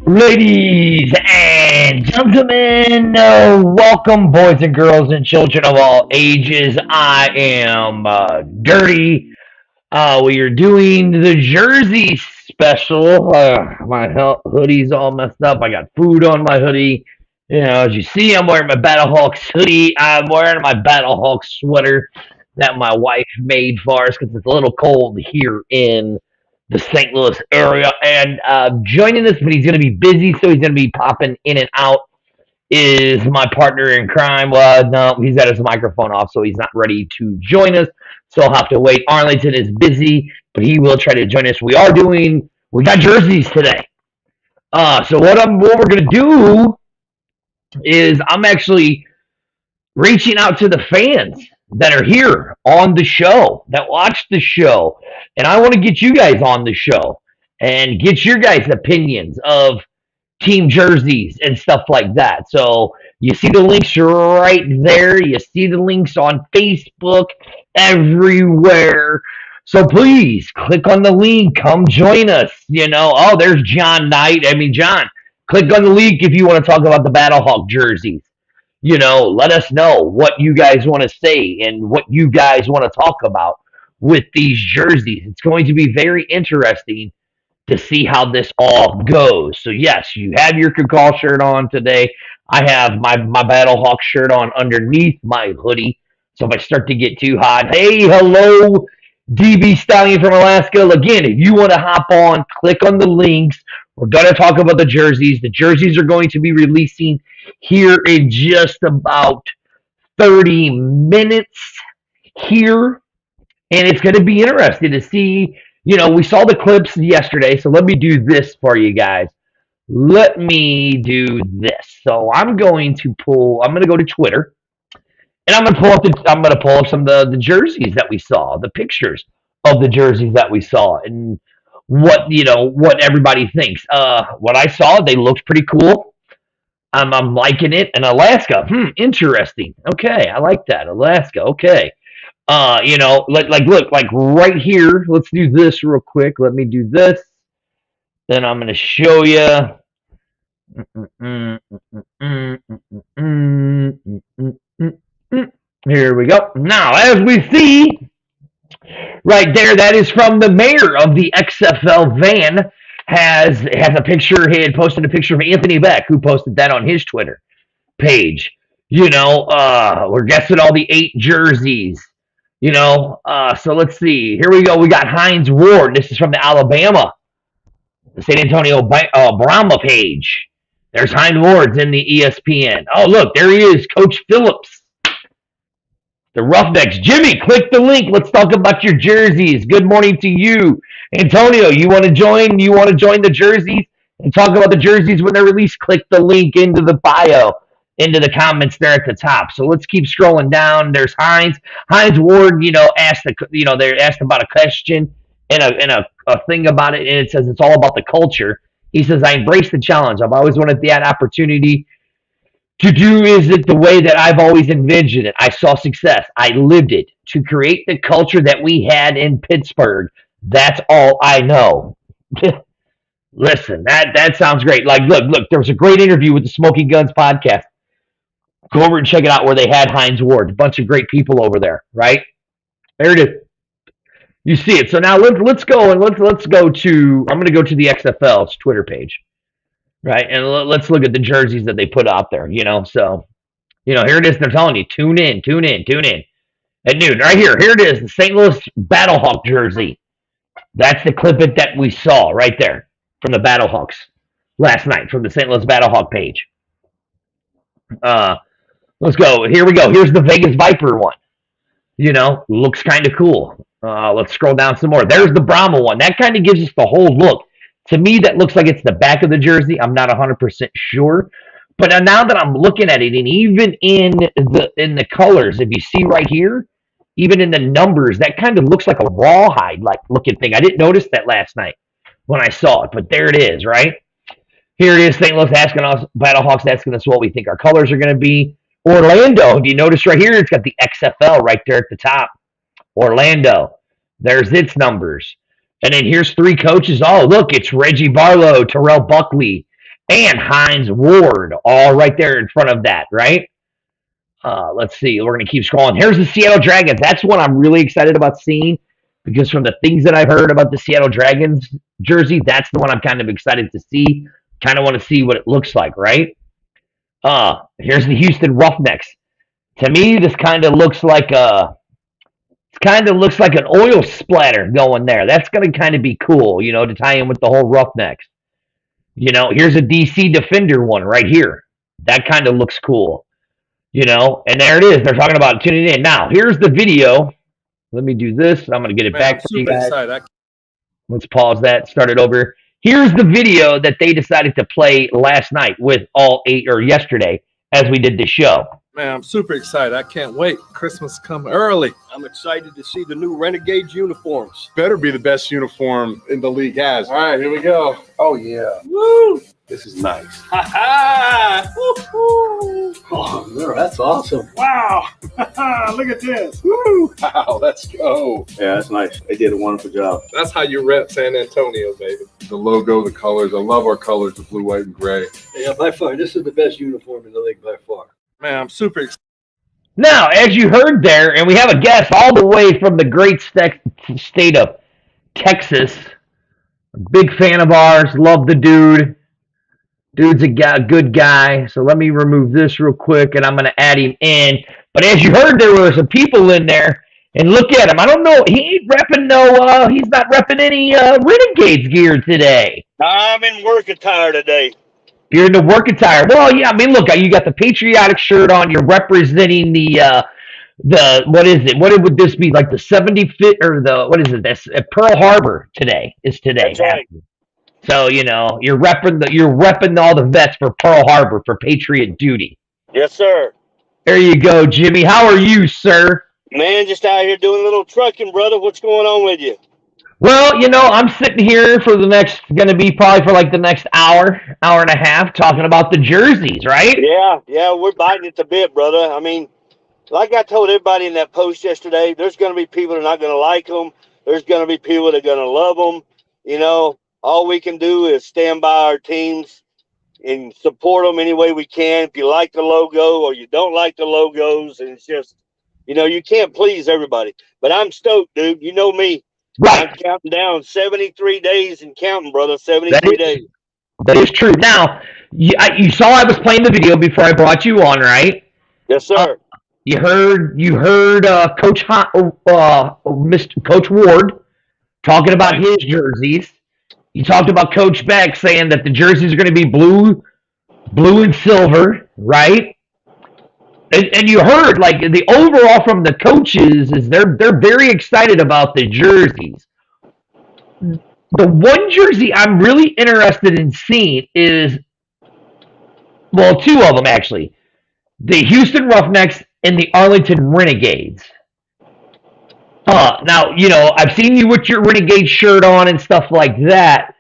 Ladies and gentlemen, welcome, boys and girls and children of all ages. I am Dirty. We are doing the Jersey special. Hoodie's all messed up. I got food on my hoodie. As you see, I'm wearing my Battlehawks hoodie. I'm wearing my Battlehawks sweater that my wife made for us because it's a little cold here in the St. Louis area. And joining us, but he's going to be busy, so he's going to be popping in and out, is my partner in crime. Well, no, he's got his microphone off, so he's not ready to join us. So I'll have to wait. Arlington is busy, but he will try to join us. We got jerseys today. So what we're going to do is I'm actually reaching out to the fans that are here on the show, that watch the show. And I want to get you guys on the show and get your guys' opinions of team jerseys and stuff like that. So you see the links right there. You see the links on Facebook, everywhere. So please click on the link. Come join us. Oh, there's John Knight. John, click on the link if you want to talk about the Battlehawk jerseys. Let us know what you guys want to say and what you guys want to talk about with these jerseys. It's going to be very interesting to see how this all goes. So, yes, you have your Cacao shirt on today. I have my Battlehawk shirt on underneath my hoodie. So, if I start to get too hot, hey, hello, DB Stallion from Alaska. Again, if you want to hop on, click on the links. We're going to talk about the jerseys. The jerseys are going to be releasing here in just about 30 minutes here. And it's going to be interesting to see. We saw the clips yesterday, so let me do this for you guys. Let me do this. So I'm going to go to Twitter, and I'm going to pull up some of the jerseys that we saw, the pictures of the jerseys that we saw, and what everybody thinks. What I saw, they looked pretty cool. I'm liking it. And Alaska, interesting. Okay, I like that. Alaska, okay. Look, like right here. Let's do this real quick. Let me do this. Then I'm gonna show you. Here we go. Now, as we see right there, that is from the mayor of the XFL van. Has a picture. He had posted a picture of Anthony Beck, who posted that on his Twitter page. We're guessing all the 8 jerseys. So let's see. Here we go. We got Hines Ward. This is from the Alabama, the San Antonio Brahma page. There's Hines Ward's in the ESPN. Oh, look, there he is, Coach Phillips. The Roughnecks. Jimmy, click the link. Let's talk about your jerseys. Good morning to you. Antonio, you want to join? You want to join the jerseys and talk about the jerseys when they're released? Click the link into the bio, into the comments there at the top. So let's keep scrolling down. There's Hines. Hines Ward, they asked about a question and a thing about it, and it says it's all about the culture. He says, I embrace the challenge. I've always wanted the opportunity to do it the way that I've always envisioned it. I saw success. I lived it. To create the culture that we had in Pittsburgh. That's all I know. Listen, that sounds great. Like, look, there was a great interview with the Smoking Guns podcast. Go over and check it out where they had Hines Ward. A bunch of great people over there, right? There it is. You see it. So now let's go and let's go to. I'm going to go to the XFL's Twitter page, right? And let's look at the jerseys that they put out there. So here it is. They're telling you, tune in at noon. Right here. Here it is. The St. Louis Battlehawk jersey. That's the clip that we saw right there from the Battlehawks last night from the St. Louis Battlehawk page. Let's go. Here we go. Here's the Vegas Viper one. Looks kind of cool. Let's scroll down some more. There's the Brahma one. That kind of gives us the whole look. To me, that looks like it's the back of the jersey. I'm not 100% sure. But now that I'm looking at it, and even in the colors, if you see right here, even in the numbers, that kind of looks like a rawhide like looking thing. I didn't notice that last night when I saw it, but there it is, right? Here it is. St. Louis asking us, Battlehawks asking us what we think our colors are going to be. Orlando, do you notice right here? It's got the XFL right there at the top. Orlando, there's its numbers. And then here's 3 coaches. Oh, look, it's Reggie Barlow, Terrell Buckley, and Hines Ward, all right there in front of that, right? Let's see. We're going to keep scrolling. Here's the Seattle Dragons. That's one I'm really excited about seeing because from the things that I've heard about the Seattle Dragons jersey, that's the one I'm kind of excited to see. Kind of want to see what it looks like, right? Here's the Houston Roughnecks. To me, this kind of looks like an oil splatter going there. That's going to kind of be cool, to tie in with the whole Roughnecks. Here's a DC Defender one right here. That kind of looks cool. And there it is. They're talking about tuning in. Now, here's the video. Let me do this. I'm going to get it back for you guys. Let's pause that. Start it over. Here's the video that they decided to play last night with yesterday as we did the show. Man, I'm super excited. I can't wait. Christmas come early. I'm excited to see the new Renegades uniforms. Better be the best uniform in the league has. All right, here we go. Oh, yeah. Woo! This is nice. Ha ha! Oh, man, that's awesome. Wow. Look at this. Woo! Wow, let's go. Yeah, that's nice. They did a wonderful job. That's how you rep San Antonio, baby. The logo, the colors. I love our colors, the blue, white, and gray. Yeah, by far, this is the best uniform in the league by far. Man, I'm super excited. Now, as you heard there, and we have a guest all the way from the great state of Texas, a big fan of ours, love the dude. Dude's a good guy, so let me remove this real quick, and I'm going to add him in. But as you heard, there were some people in there, and look at him. I don't know, he ain't repping he's not repping any Renegades gear today. I'm in work attire today. You're in the work attire. Well, yeah, I mean, look, you got the patriotic shirt on. You're representing the what is it? What would this be? Like the 75th or what is it? That's Pearl Harbor today. That's right. So, you're repping all the vets for Pearl Harbor for patriot duty. Yes, sir. There you go, Jimmy. How are you, sir? Man, just out here doing a little trucking, brother. What's going on with you? Well, I'm sitting here for the next hour and a half, talking about the jerseys, right? Yeah, we're biting at the bit, brother. I mean, like I told everybody in that post yesterday, there's going to be people that are not going to like them. There's going to be people that are going to love them. All we can do is stand by our teams and support them any way we can. If you like the logo or you don't like the logos, and it's just, you can't please everybody. But I'm stoked, dude. You know me. Right. I'm counting down 73 days and counting, brother. 73 days. That is true. Now, you saw I was playing the video before I brought you on, right? Yes, sir. You heard Coach Ward talking about his jerseys. You talked about Coach Beck saying that the jerseys are going to be blue and silver, right? And you heard like the overall from the coaches is they're very excited about the jerseys. The one jersey I'm really interested in seeing is, well, two of them actually, the Houston Roughnecks and the Arlington Renegades. Now, I've seen you with your Renegade shirt on and stuff like that,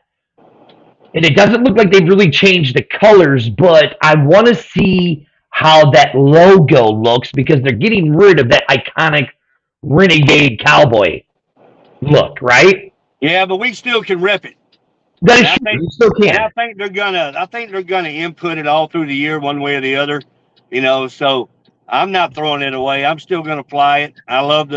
and it doesn't look like they've really changed the colors, but I want to see how that logo looks because they're getting rid of that iconic Renegade cowboy look, right? Yeah, but we still can rep it. That is true. You still can. I think they're gonna input it all through the year, one way or the other. So I'm not throwing it away. I'm still gonna fly it. I love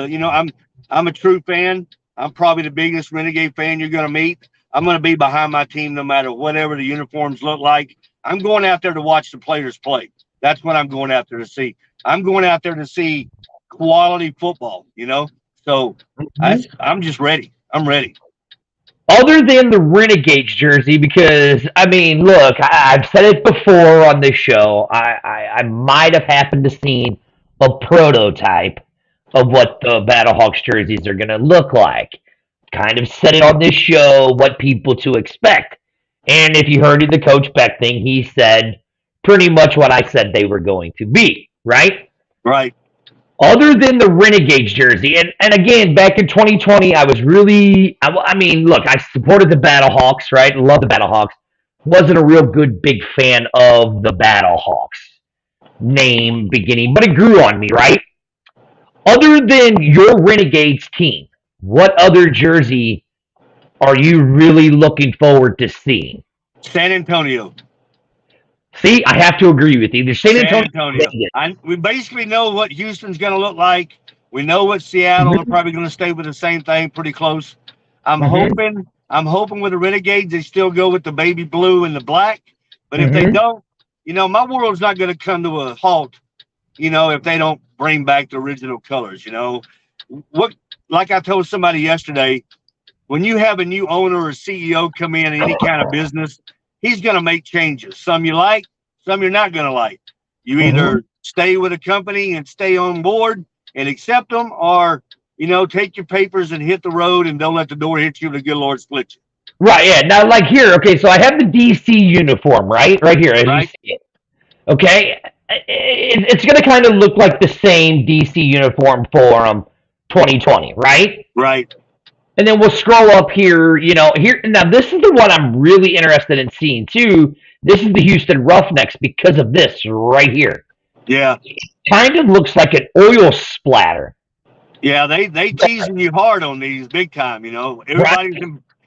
I'm a true fan. I'm probably the biggest Renegade fan you're gonna meet. I'm gonna be behind my team no matter whatever the uniforms look like. I'm going out there to watch the players play. That's what I'm going out there to see. I'm going out there to see quality football, So I'm just ready. I'm ready. Other than the Renegades jersey, because, I mean, look, I've said it before on this show. I might have happened to see a prototype of what the Battlehawks jerseys are going to look like. Kind of said it on this show, what people to expect. And if you heard the Coach Beck thing, he said pretty much what I said they were going to be, right? Right. Other than the Renegades jersey, and again, back in 2020, I was really, I mean, look, I supported the Battlehawks, right? Love the Battlehawks. Wasn't a real good, big fan of the Battlehawks name beginning, but it grew on me, right? Other than your Renegades team, what other jersey are you really looking forward to seeing? San Antonio. See, I have to agree with you. The San San Antonio. Antonio. We basically know what Houston's going to look like. We know what Seattle are probably going to stay with the same thing, pretty close. I'm hoping with the Renegades they still go with the baby blue and the black. But if they don't, my world's not going to come to a halt. If they don't bring back the original colors. Like I told somebody yesterday, when you have a new owner or CEO come in any kind of business, he's going to make changes. Some you like, some you're not going to like. You either stay with a company and stay on board and accept them, or, take your papers and hit the road and don't let the door hit you and the good Lord split you. Right, yeah. Now, like here, okay, so I have the DC uniform, right? Right here, as you see it. Okay? It's going to kind of look like the same DC uniform for 2020, right? Right. And then we'll scroll up here, here. Now, this is the one I'm really interested in seeing, too. This is the Houston Roughnecks because of this right here. Yeah. It kind of looks like an oil splatter. Yeah, they teasing you hard on these big time,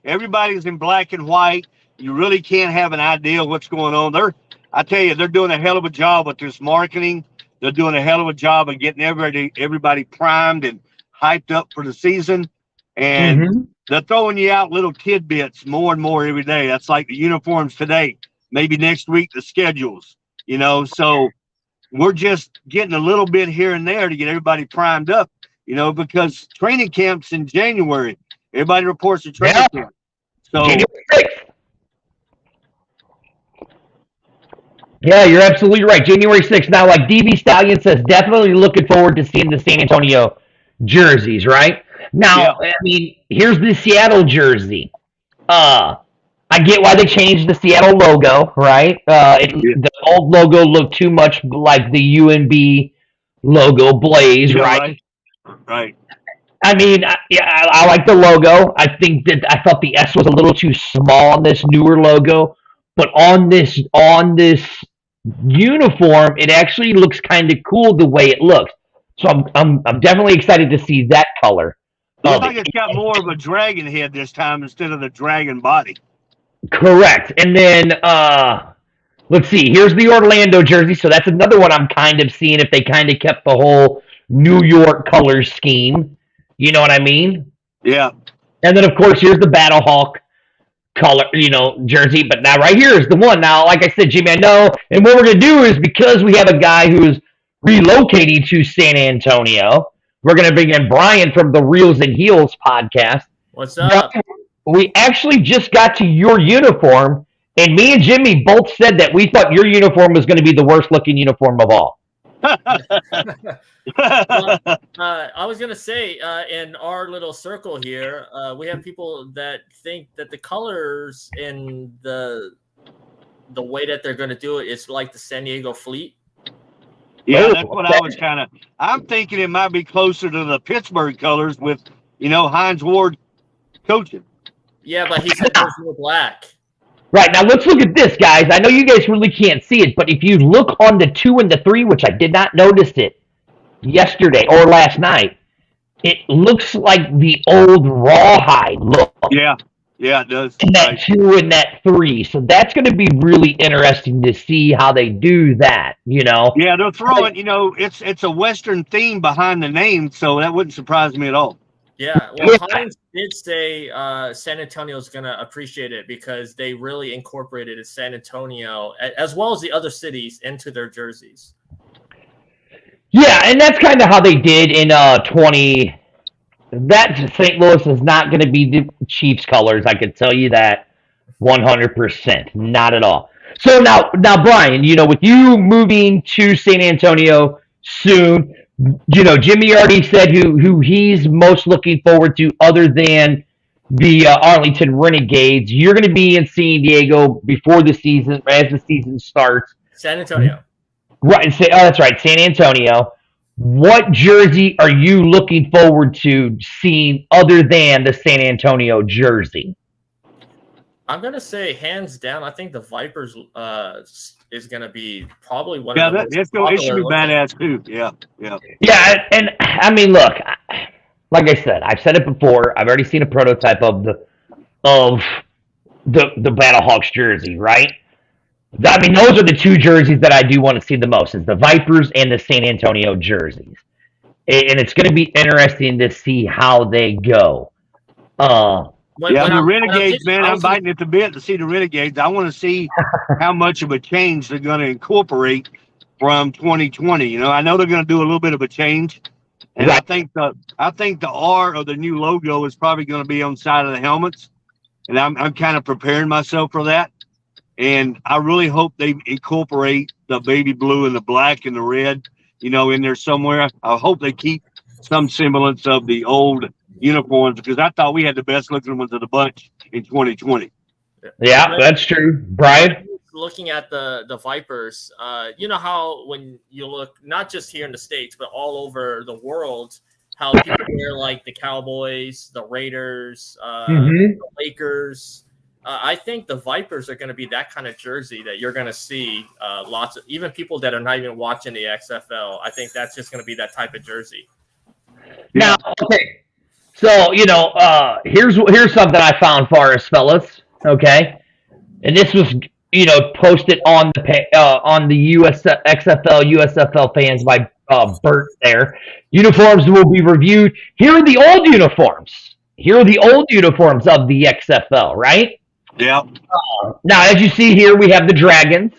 Everybody's in black and white. You really can't have an idea what's going on. I tell you, they're doing a hell of a job with this marketing. They're doing a hell of a job of getting everybody primed and hyped up for the season. And they're throwing you out little tidbits more and more every day. That's like the uniforms today. Maybe next week, the schedules, So we're just getting a little bit here and there to get everybody primed up, because training camps in January. Everybody reports to training camp. So, yeah, you're absolutely right. January 6th. Now, like DB Stallion says, definitely looking forward to seeing the San Antonio jerseys, right? Now, I mean, here's the Seattle jersey. I get why they changed the Seattle logo, right? The old logo looked too much like the UNB logo, Blaze, right? Right. I mean, I like the logo. I thought the S was a little too small on this newer logo, but on this uniform, it actually looks kind of cool the way it looks. So I'm definitely excited to see that color. Looks like it's got more of a dragon head this time instead of the dragon body. Correct. And then let's see. Here's the Orlando jersey. So that's another one I'm kind of seeing if they kind of kept the whole New York color scheme. You know what I mean? Yeah. And then, of course, here's the Battlehawk color, jersey. But now right here is the one. Now, like I said, Jimmy, I know. And what we're going to do is because we have a guy who's relocating to San Antonio, we're going to bring in Brian from the Reels and Heels podcast. What's up? We actually just got to your uniform, and me and Jimmy both said that we thought your uniform was going to be the worst looking uniform of all. Well, I was going to say, in our little circle here, we have people that think that the colors and the way that they're going to do it is like the San Diego Fleet. Yeah, that's what I was I'm thinking it might be closer to the Pittsburgh colors with, Hines Ward coaching. Yeah, but he said there's no black. Right, now let's look at this, guys. I know you guys really can't see it, but if you look on the 2 and the 3, which I did not notice it yesterday or last night, it looks like the old rawhide look. Yeah, it does. In that 2 and that 3. So that's going to be really interesting to see how they do that, Yeah, they're throwing, it's a Western theme behind the name, so that wouldn't surprise me at all. Yeah, well, Hines did say San Antonio's going to appreciate it because they really incorporated San Antonio, as well as the other cities, into their jerseys. Yeah, and that's kind of how they did in 20. That St. Louis is not going to be the Chiefs colors. I can tell you that 100%. Not at all. So now, Brian, with you moving to San Antonio soon, Jimmy already said who he's most looking forward to other than the Arlington Renegades. You're going to be in San Diego before the season, as the season starts. San Antonio. Right. That's right, San Antonio. What jersey are you looking forward to seeing other than the San Antonio jersey? I'm going to say hands down, I think the Vipers is going to be probably one of the most popular. It should be badass too. Yeah. Yeah, and I mean, look, like I said, I've said it before. I've already seen a prototype of the Battlehawks jersey, right? I mean, those are the two jerseys that I do want to see the most: is the Vipers and the San Antonio jerseys, and it's going to be interesting to see how they go. Yeah, the When Renegades, man, I I'm was gonna, biting at the bit to see the Renegades. I want to see how much of a change they're going to incorporate from 2020. You know, I know they're going to do a little bit of a change, and Right. I think the R of the new logo is probably going to be on the side of the helmets, and I'm kind of preparing myself for that. And I really hope they incorporate the baby blue and the black and the red, you know, in there somewhere. I hope they keep some semblance of the old uniforms because I thought we had the best looking ones of the bunch in 2020. Yeah, that's true, Brian. looking at the Vipers, you know how when you look not just here in the States but all over the world, how people wear like the Cowboys, the Raiders, Mm-hmm. the Lakers. I think the Vipers are going to be that kind of jersey that you're going to see lots of, even people that are not even watching the XFL. I think that's just going to be that type of jersey. Now, okay, so here's something I found for us, fellas. Okay, and this was posted on the XFL USFL fans by Bert there. Uniforms will be reviewed. Here are the old uniforms. Here are the old uniforms of the XFL, right? Yeah. Now, as you see here, we have the Dragons.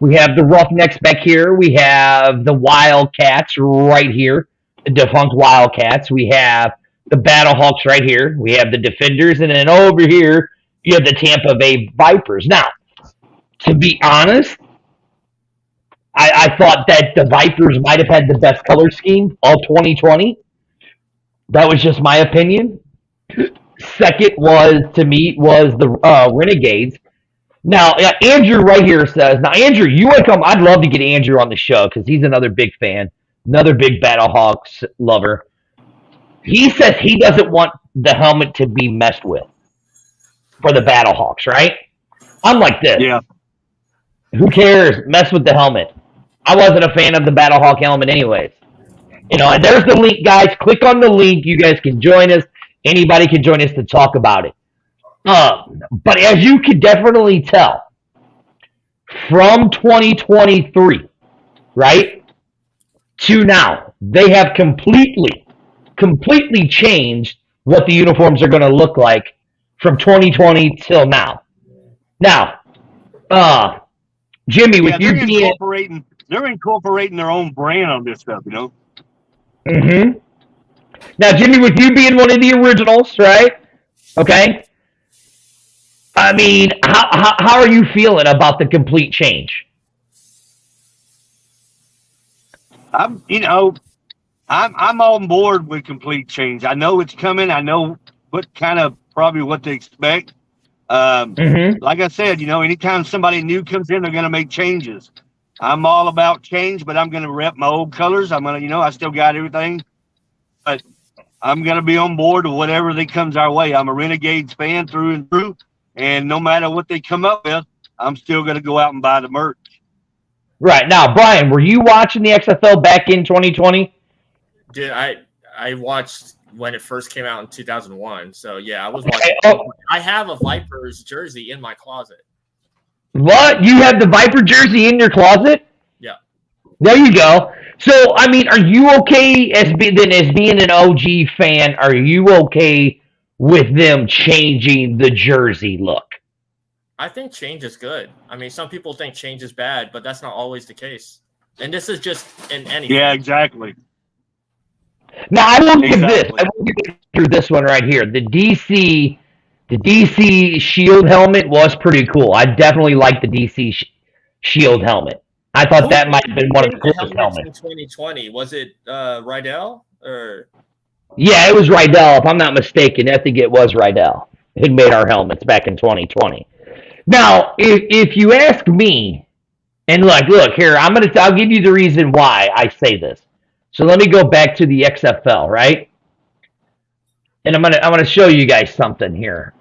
We have the Roughnecks back here. We have the Wildcats right here, the defunct Wildcats. We have the Battlehawks right here. We have the Defenders. And then over here, you have the Tampa Bay Vipers. Now, to be honest, I thought that the Vipers might have had the best color scheme all 2020. That was just my opinion. Second was, to me, was the Renegades. Now, Andrew right here says, now, Andrew, you want to come? I'd love to get Andrew on the show because he's another big fan, another big Battlehawks lover. He says he doesn't want the helmet to be messed with for the Battlehawks, right? I'm like this. Yeah. Who cares? Mess with the helmet. I wasn't a fan of the Battlehawk helmet anyways. And there's the link, guys. Click on the link. You guys can join us. Anybody can join us to talk about it. But as you can definitely tell, from 2023, right, to now, they have completely changed what the uniforms are going to look like from 2020 till now. Now, Jimmy, with you being... They're incorporating their own brand on this stuff, you know? Mm-hmm. Now, Jimmy, with you being one of the originals, right? Okay. I mean, how are you feeling about the complete change? I'm on board with complete change. I know it's coming. I know what to expect. Like I said, anytime somebody new comes in, they're going to make changes. I'm all about change, but I'm going to rep my old colors. I'm going to, I still got everything, but I'm going to be on board with whatever that comes our way. I'm a Renegades fan through and through, and no matter what they come up with, I'm still going to go out and buy the merch. Right. Now, Brian, were you watching the XFL back in 2020? Dude, I watched when it first came out in 2001. So, yeah, I was watching. I have a Vipers jersey in my closet. What? You have the Viper jersey in your closet? Yeah. There you go. So, I mean, are you okay as being an OG fan? Are you okay with them changing the jersey look? I think change is good. I mean, some people think change is bad, but that's not always the case. And this is just in anything. Yeah, exactly. Now, I will give this. I will give through this one right here. The DC Shield helmet was pretty cool. I definitely like the DC Shield helmet. I thought that might have been one of the coolest helmets. In 2020, was it Rydell or? Yeah, it was Rydell. If I'm not mistaken, I think it was Rydell. He made our helmets back in 2020. Now, if you ask me, and look here, I'll give you the reason why I say this. So let me go back to the XFL, right? And I'm gonna show you guys something here.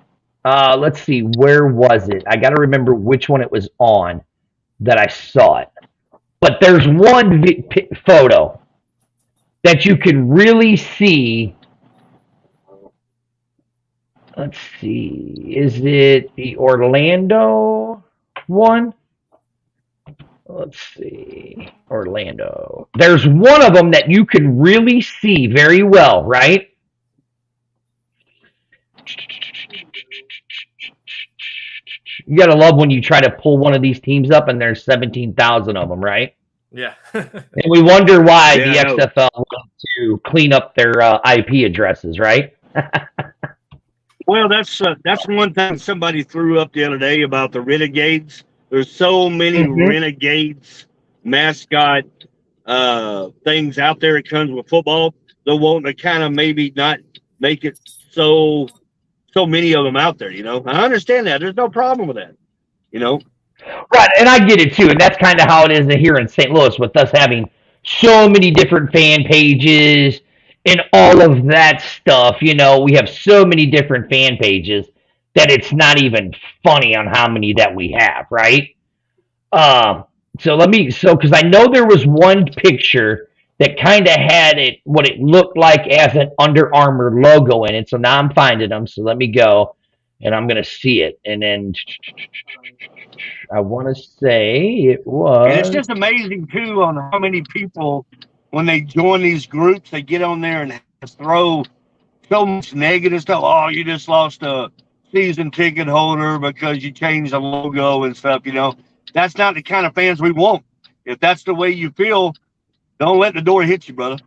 Let's see, where was it? I got to remember which one it was on that I saw it. But there's one photo that you can really see. Let's see, is it the Orlando one? let's see, Orlando. There's one of them that you can really see very well, right? You gotta love when you try to pull one of these teams up and there's 17,000 of them, right? Yeah. And we wonder why Yeah, the I know. XFL wants to clean up their IP addresses, right? Well, that's one thing somebody threw up the other day about the Renegades. There's so many Renegades mascot things out there that comes with football. They're wanting to kind of maybe not make it so many of them out there. I understand that. There's no problem with that. Right, and I get it too, and that's kind of how it is here in St. Louis with us having so many different fan pages and all of that stuff. We have so many different fan pages that it's not even funny on how many that we have, right? Because I know there was one picture that kind of had what it looked like as an Under Armour logo in it. So now I'm finding them. So let me go, and I'm gonna see it, and then I want to say it And it's was. just amazing too on how many people when they join these groups, they get on there and throw so much negative stuff. Oh, you just lost a season ticket holder because you changed the logo and stuff. That's not the kind of fans we want. If that's the way you feel, don't let the door hit you, brother.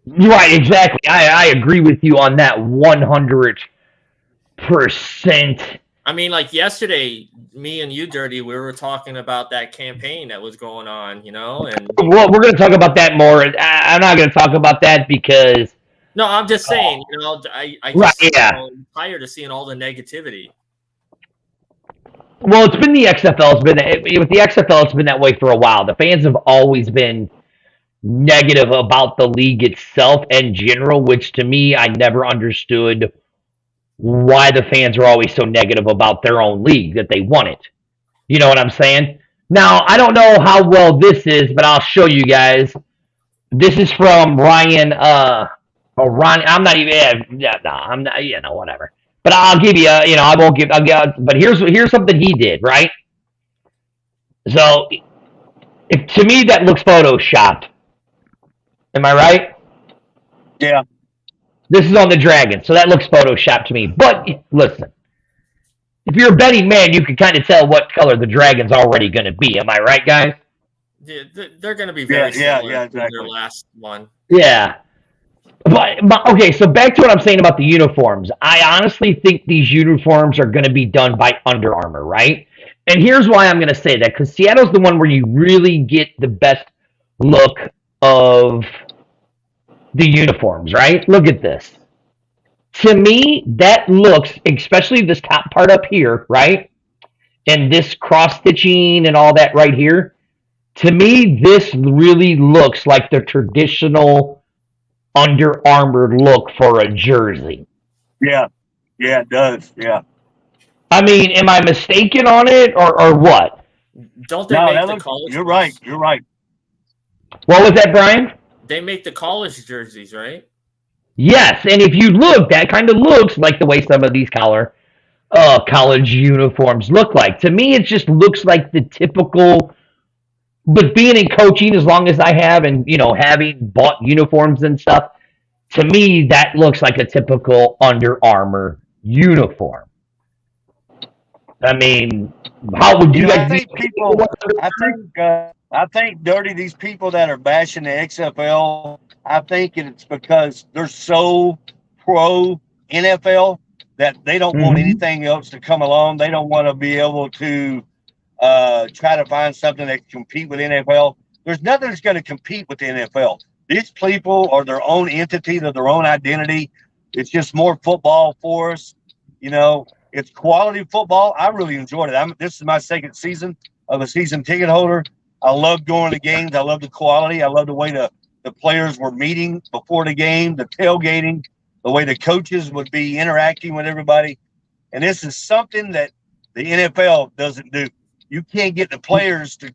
Right, exactly. I agree with you on that 100%. I mean, like yesterday, me and you, Dirty, we were talking about that campaign that was going on, and Well, we're going to talk about that more. I'm not going to talk about that because. No, I'm just saying, I Right, just, yeah. I'm tired of seeing all the negativity. Well, it's been the XFL. With the XFL, it's been that way for a while. The fans have always been negative about the league itself in general, which to me, I never understood why the fans were always so negative about their own league that they won it. You know what I'm saying? Now, I don't know how well this is, but I'll show you guys. This is from Ryan. Ron, I'm not even. Yeah, no, I'm not. Whatever. But I'll give you. I won't give. But here's something he did. Right. So, to me, that looks photoshopped. Am I right? Yeah. This is on the Dragon, so that looks photoshopped to me. But listen, if you're a betting man, you can kind of tell what color the Dragon's already going to be. Am I right, guys? Yeah, they're going to be very similar to exactly. their last one. Yeah. But okay, so back to what I'm saying about the uniforms. I honestly think these uniforms are going to be done by Under Armour, right? And here's why I'm going to say that, because Seattle's the one where you really get the best look of the uniforms, right? Look at this. To me, that looks, especially this top part up here, right? And this cross-stitching and all that right here. To me, this really looks like the traditional Under Armour look for a jersey. Yeah, it does. Yeah. I mean, am I mistaken on it or what? Don't they make the college? You're right. What was that, Brian? They make the college jerseys, right? Yes, and if you look, that kind of looks like the way some of these college uniforms look like. To me, it just looks like the typical. But being in coaching, as long as I have, and having bought uniforms and stuff, to me that looks like a typical Under Armour uniform. I mean, how would you guys? I think, Dirty, these people that are bashing the XFL, I think it's because they're so pro NFL that they don't want anything else to come along. They don't want to be able to try to find something that can compete with NFL. There's nothing that's going to compete with the NFL. These people are their own entity, they're their own identity. It's just more football for us. It's quality football. I really enjoyed it. This is my second season of a season ticket holder. I love going to games. I love the quality. I love the way the players were meeting before the game, the tailgating, the way the coaches would be interacting with everybody. And this is something that the NFL doesn't do. You can't get the players to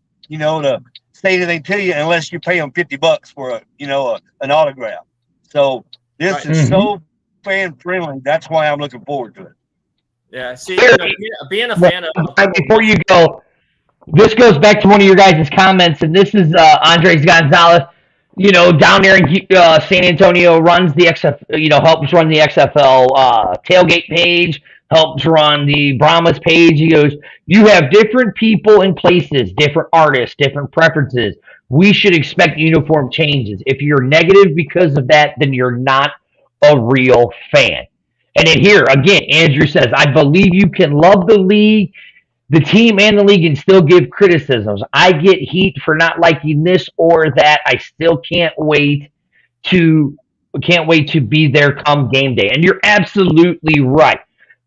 say anything to you unless you pay them $50 for an autograph. So this is so fan friendly. That's why I'm looking forward to it. Yeah. See, being a fan of Before you go, this goes back to one of your guys' comments, and this is Andres Gonzalez. Down there in San Antonio, runs the helps run the XFL tailgate page, helps run the Brahmas page. He goes, you have different people in places, different artists, different preferences. We should expect uniform changes. If you're negative because of that, then you're not a real fan. And then here, again, Andrew says, I believe you can love the league, the team, and the league and still give criticisms. I get heat for not liking this or that. I still can't wait to be there come game day. And you're absolutely right.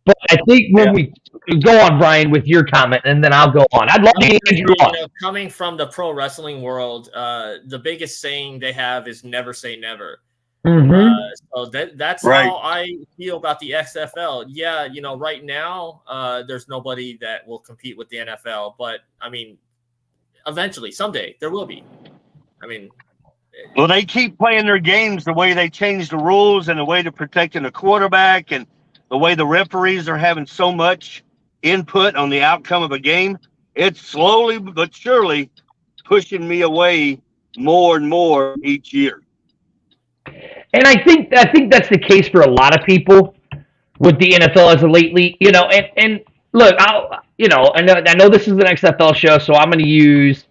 But I think when we go on, Brian, with your comment, and then I'll go on. I'd love to hear you on. Coming from the pro wrestling world, the biggest saying they have is never say never. Mm-hmm. So that's how I feel about the XFL. Yeah, right now, there's nobody that will compete with the NFL, but I mean, eventually, someday, there will be. I mean, well, they keep playing their games the way they change the rules and the way they're protecting the quarterback and the way the referees are having so much input on the outcome of a game. It's slowly but surely pushing me away more and more each year. And I think that's the case for a lot of people with the NFL as of lately. And look, I know this is an XFL show, so I'm going to use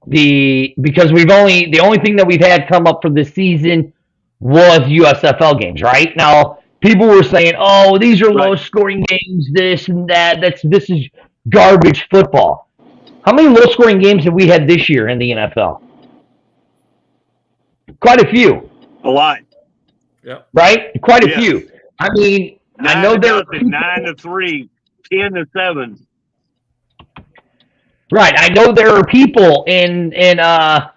because the only thing that we've had come up for this season was USFL games. Right now, people were saying, "Oh, these are low scoring games, this and that. This is garbage football." How many low scoring games have we had this year in the NFL? Quite a few. A lot. Yeah. Right? Quite a few. I mean, I know there are 9-3, 10-7. Right. I know there are people in that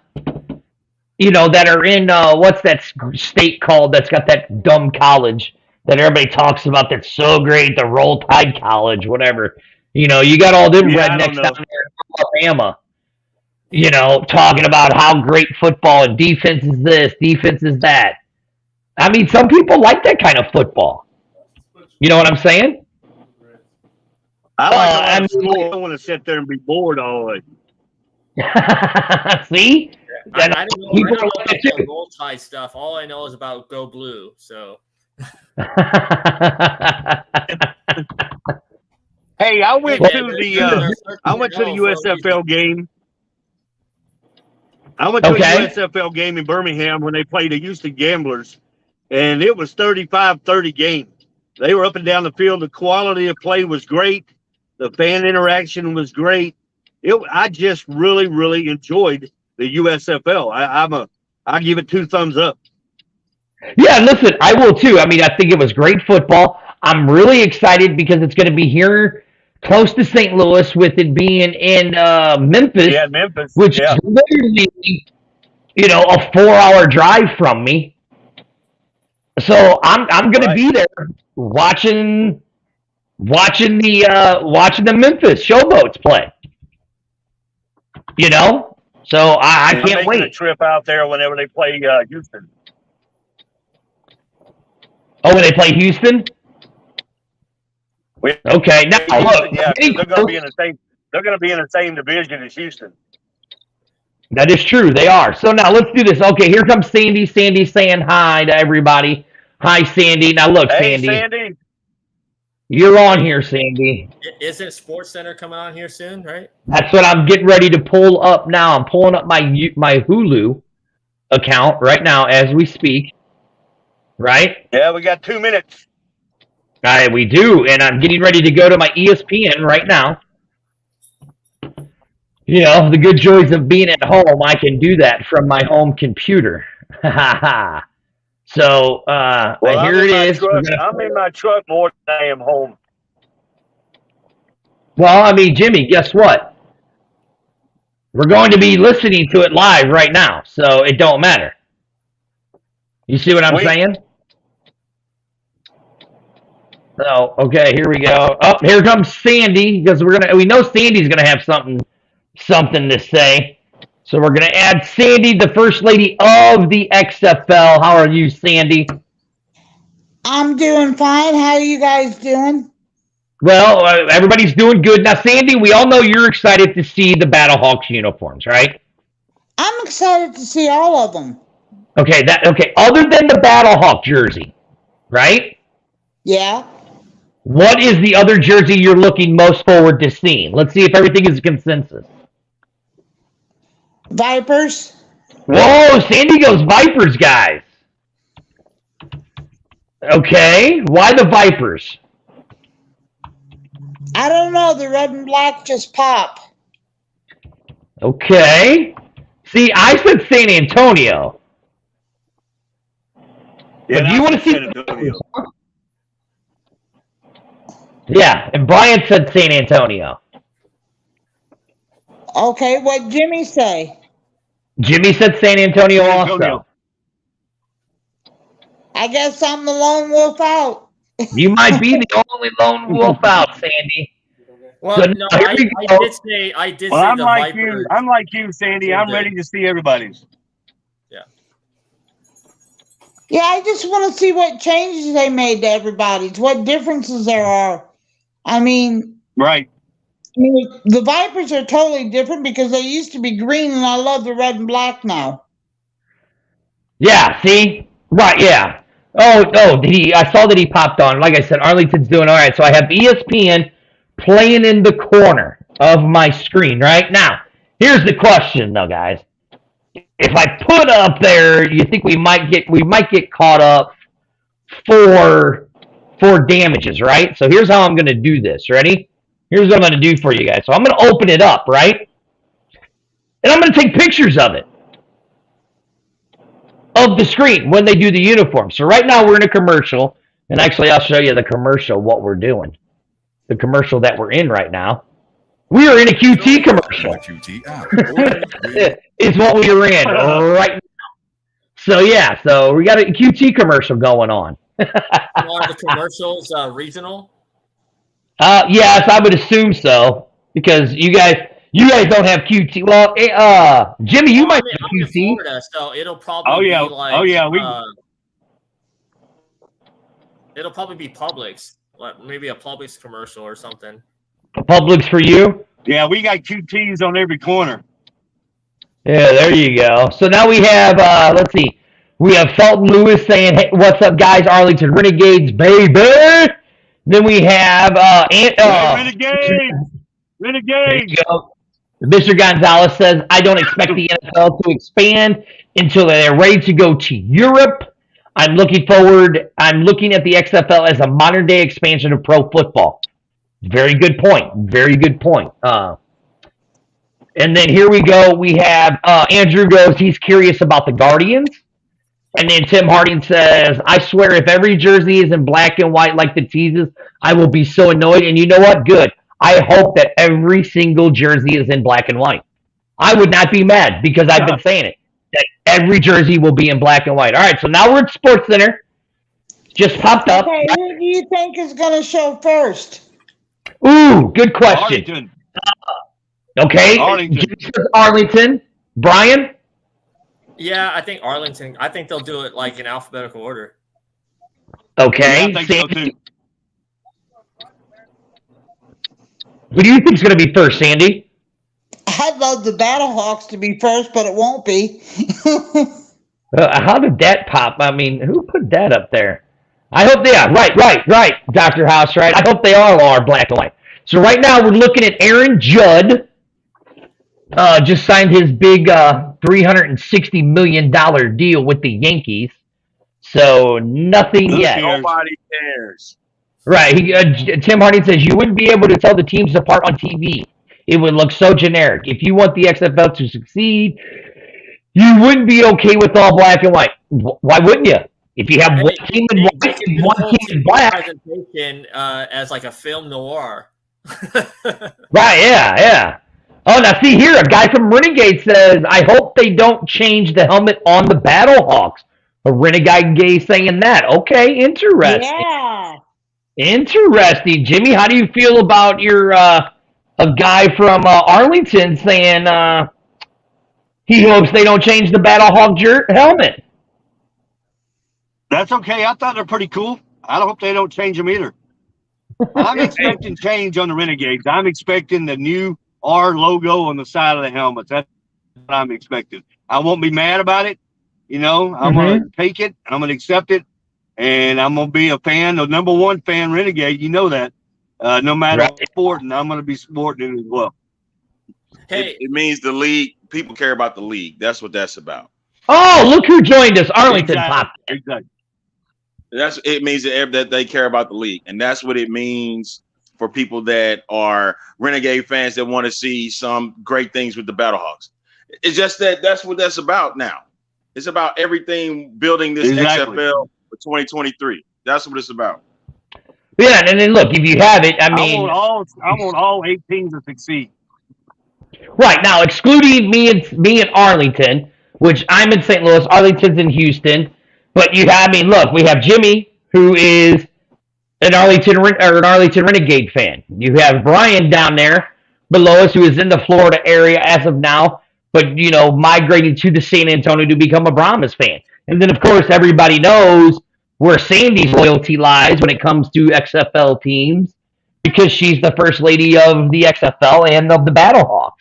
are in what's that state called that's got that dumb college that everybody talks about that's so great, the Roll Tide College, whatever. You got all them rednecks down there in Alabama. Talking about how great football and defense is this, defense is that. I mean, some people like that kind of football. You know what I'm saying? I don't want to sit there and be bored all the way. See? I don't know about the Roll Tide stuff. All I know is about Go Blue. So. Hey, I went to the USFL game. I went to a USFL game in Birmingham when they played the Houston Gamblers, and it was 35-30 game. They were up and down the field. The quality of play was great. The fan interaction was great. I just really, really enjoyed the USFL. I give it 2 thumbs up. Yeah, listen, I will too. I mean, I think it was great football. I'm really excited because it's going to be here close to St. Louis, with it being in Memphis. Yeah, Memphis. Which is literally, a 4-hour drive from me. So I'm going to be there watching the Memphis Showboats play. So I can't wait. A trip out there whenever they play Houston. Oh, when they play Houston? Okay, now look, they're going to be in the same. They're going to be in the same division as Houston. That is true. They are. So now let's do this. Okay, here comes Sandy. Sandy saying hi to everybody. Hi, Sandy. Now look, Hey, Sandy. You're on here, Sandy. Isn't SportsCenter coming on here soon, right? That's what I'm getting ready to pull up now. I'm pulling up my Hulu account right now as we speak. Right? Yeah, we got 2 minutes. We do, and I'm getting ready to go to my ESPN right now. The good joys of being at home, I can do that from my home computer. So, here it is. I'm in my truck more than I am home. Well, I mean, Jimmy, guess what? We're going to be listening to it live right now, so it don't matter. You see what I'm saying? So, okay, here we go. Oh, here comes Sandy, because we know Sandy's gonna have something to say. So we're gonna add Sandy, the first lady of the XFL. How are you, Sandy? I'm doing fine. How are you guys doing? Well, everybody's doing good. Now, Sandy, we all know you're excited to see the Battlehawks uniforms, right? I'm excited to see all of them. Okay, other than the Battlehawk jersey, right? Yeah. What is the other jersey you're looking most forward to seeing? Let's see if everything is a consensus. Vipers. Whoa, Sandy goes Vipers, guys. Okay, why the Vipers? I don't know. The red and black just pop. Okay. See, I said San Antonio. Yeah, But do you want to see? San Antonio. Yeah, and Brian said San Antonio. Okay, what Jimmy say? Jimmy said San Antonio San also. Antonio. I guess I'm the lone wolf out. You might be the only lone wolf out, Sandy. Well, So, no, here I we did go. say Well, the I'm like Vipers. you. I'm like you, Sandy. I'm ready to see everybody's. Yeah, I just want to see what changes they made to everybody's, what differences there are. I mean, Right. the Vipers are totally different because they used to be green, and I love the red and black now. Yeah, see? Right, yeah. Oh, I saw that he popped on. Like I said, Arlington's doing all right. So I have ESPN playing in the corner of my screen right now. Here's the question, though, guys. If I put up there, you think we might get caught up for damages, right? So here's how I'm going to do this. Ready? Here's what I'm going to do for you guys. So I'm going to open it up, right? And I'm going to take pictures of it. Of the screen when they do the uniform. So right now we're in a commercial, and actually I'll show you the commercial, what we're doing. The commercial that we're in right now. We are in a QT commercial. QT app. It's what we are in right now. So yeah, so we got a QT commercial going on. Are the commercials regional? Yes, I would assume so, because you guys don't have QT. Well, Jimmy, you might have I'm in QT. Florida, so it'll probably be like it'll probably be Publix, like maybe a Publix commercial or something. Publix for you? Yeah, we got QTs on every corner. Yeah, there you go. So now we have, let's see, we have Felton Lewis saying, "Hey, what's up, guys? Arlington Renegades, baby." Then we have Renegades. There you go. Mr. Gonzalez says, "I don't expect the NFL to expand until they're ready to go to Europe. I'm looking at the XFL as a modern day expansion of pro football." Very good point. Very good point. And then here we go. We have Andrew goes, he's curious about the Guardians. And then Tim Harding says, "I swear if every jersey is in black and white like the teases, I will be so annoyed." And you know what? Good. I hope that every single jersey is in black and white. I would not be mad because I've been saying it. That every jersey will be in black and white. All right, so now we're at Sports Center. Just popped up. Okay, who do you think is going to show first? Ooh, good question. Arlington. Okay, Arlington. Arlington. Brian? Yeah, I think Arlington. I think they'll do it like in alphabetical order. Okay. Yeah, I think so too. Who do you think is going to be first, Sandy? I'd love the Battlehawks to be first, but it won't be. How did that pop? I mean, who put that up there? I hope they are. Right, Dr. House, right? I hope they all are black and white. So right now we're looking at Aaron Judd. Just signed his big $360 million deal with the Yankees. So nothing yet. Nobody cares. Right. Tim Harding says you wouldn't be able to tell the teams apart on TV. It would look so generic. If you want the XFL to succeed, you wouldn't be okay with all black and white. Why wouldn't you? If you have one team in white and one team in black. Presentation as like a film noir. Right, yeah. Oh, now see here, a guy from Renegade says, "I hope they don't change the helmet on the Battlehawks." A Renegade gay saying that. Okay, interesting. Yeah. Interesting. Jimmy, how do you feel about your a guy from Arlington saying he hopes they don't change the Battlehawk helmet? That's okay. I thought they're pretty cool. I hope they don't change them either. I'm expecting change on the Renegades. I'm expecting the new R logo on the side of the helmets. That's what I'm expecting. I won't be mad about it. You know, I'm going to take it. I'm going to accept it. And I'm going to be a fan, the number one fan, Renegade. You know that. No matter what sport, and I'm going to be supporting it as well. Hey, it means the league. People care about the league. That's what that's about. Oh, look who joined us. Arlington popped. Exactly. It means that they care about the league, and that's what it means for people that are Renegade fans that want to see some great things with the Battlehawks. It's just that's what that's about now. It's about everything building this XFL for 2023. That's what it's about. Yeah, and then look, if you have it, I mean, I want all 8 teams to succeed. Right now, excluding me and Arlington, which I'm in St. Louis, Arlington's in Houston. But you have, I mean, look, we have Jimmy, who is an Arlington Renegade fan. You have Brian down there below us, who is in the Florida area as of now, but migrated to the San Antonio to become a Brahmas fan. And then, of course, everybody knows where Sandy's loyalty lies when it comes to XFL teams, because she's the first lady of the XFL and of the Battlehawks.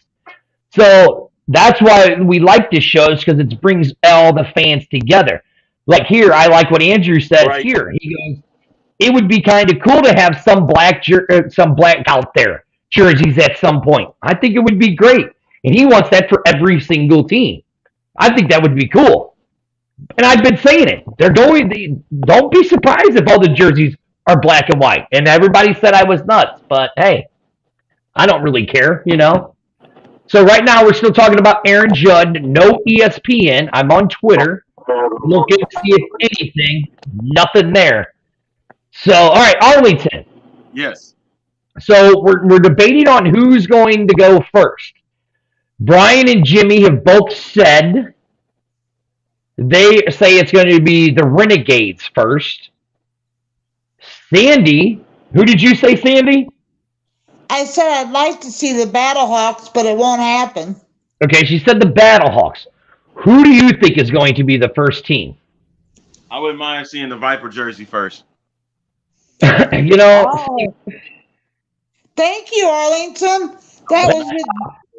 So that's why we like this show, is because it brings all the fans together. Like here, I like what Andrew says here. He goes, it would be kind of cool to have some black out there jerseys at some point. I think it would be great. And he wants that for every single team. I think that would be cool. And I've been saying it. Don't be surprised if all the jerseys are black and white. And everybody said I was nuts. But hey, I don't really care, So right now we're still talking about Aaron Judd, no ESPN. I'm on Twitter looking to see if anything, nothing there. So, all right, Arlington. Yes. So we're debating on who's going to go first. Brian and Jimmy have both said they say it's going to be the Renegades first. Sandy, who did you say, Sandy? I said I'd like to see the Battlehawks, but it won't happen. Okay, she said the Battlehawks. Who do you think is going to be the first team? I wouldn't mind seeing the Viper jersey first. Oh. Thank you, Arlington. That was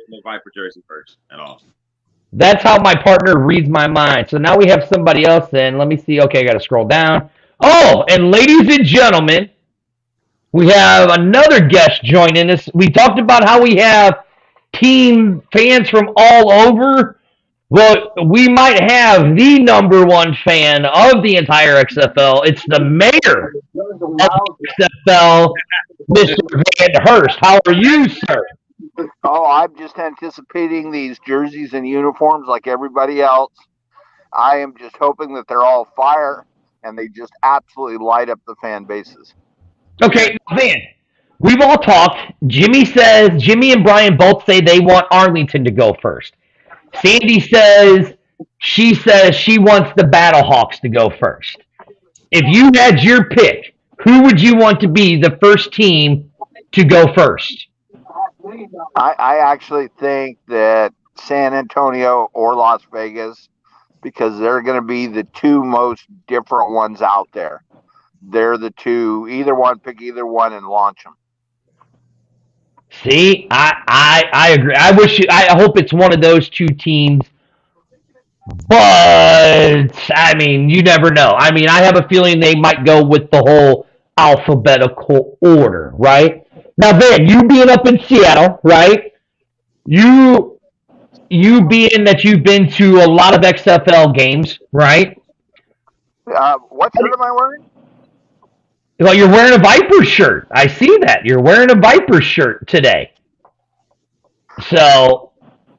the Viper jersey first at all. That's how my partner reads my mind. So now we have somebody else in. Let me see. Okay, I got to scroll down. Oh, and ladies and gentlemen, we have another guest joining us. We talked about how we have team fans from all over. Well, we might have the number one fan of the entire XFL. It's the mayor of the XFL, Mr. Van Hurst. How are you, sir? Oh, I'm just anticipating these jerseys and uniforms like everybody else. I am just hoping that they're all fire and they just absolutely light up the fan bases. Okay, Van, we've all talked. Jimmy and Brian both say they want Arlington to go first. Sandy says she wants the Battlehawks to go first. If you had your pick, who would you want to be the first team to go first? I actually think that San Antonio or Las Vegas, because they're going to be the two most different ones out there. They're the two. Pick either one and launch them. See, I agree. I hope it's one of those two teams. But I mean, you never know. I mean, I have a feeling they might go with the whole alphabetical order, right? Now, Van, you being up in Seattle, right? You being that you've been to a lot of XFL games, right? What shirt am I wearing? Well, you're wearing a Viper shirt. I see that. You're wearing a Viper shirt today. So,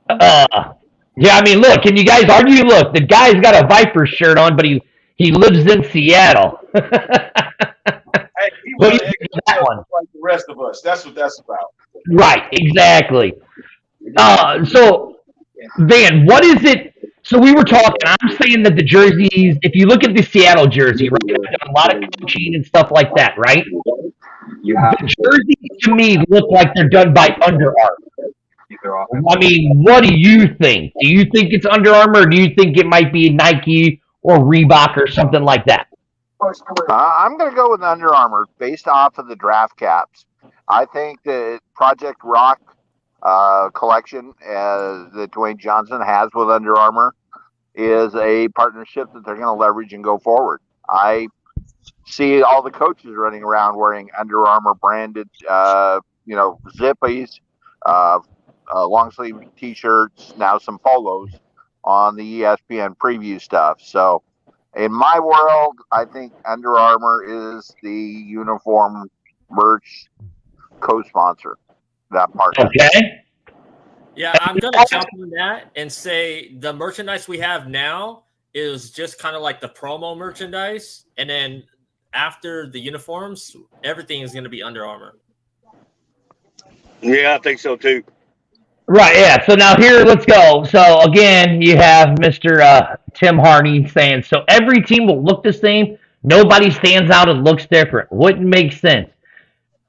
yeah, I mean, look, can you guys argue? Look, the guy's got a Viper shirt on, but he lives in Seattle. Hey, he was that one like the rest of us. That's what that's about. Right, exactly. So, Van, what is it? So we were talking, I'm saying that the jerseys, if you look at the Seattle jersey, right, they've done a lot of coaching and stuff like that, right? The jerseys, to me, look like they're done by Under Armour. I mean, what do you think? Do you think it's Under Armour, or do you think it might be Nike or Reebok or something like that? I'm going to go with Under Armour based off of the draft caps. I think that Project Rock collection that Dwayne Johnson has with Under Armour is a partnership that they're going to leverage and go forward. I see all the coaches running around wearing Under Armour branded, zippies, long sleeve t-shirts, now some polos on the ESPN preview stuff. So in my world, I think Under Armour is the uniform merch co-sponsor, that partner. Okay. Yeah, I'm gonna jump on that and say the merchandise we have now is just kind of like the promo merchandise, and then after the uniforms, everything is gonna be Under Armour. Yeah, I think so too. Right, yeah. So now here, let's go. So again, you have Mr. Tim Harney saying, so every team will look the same. Nobody stands out and looks different. Wouldn't make sense.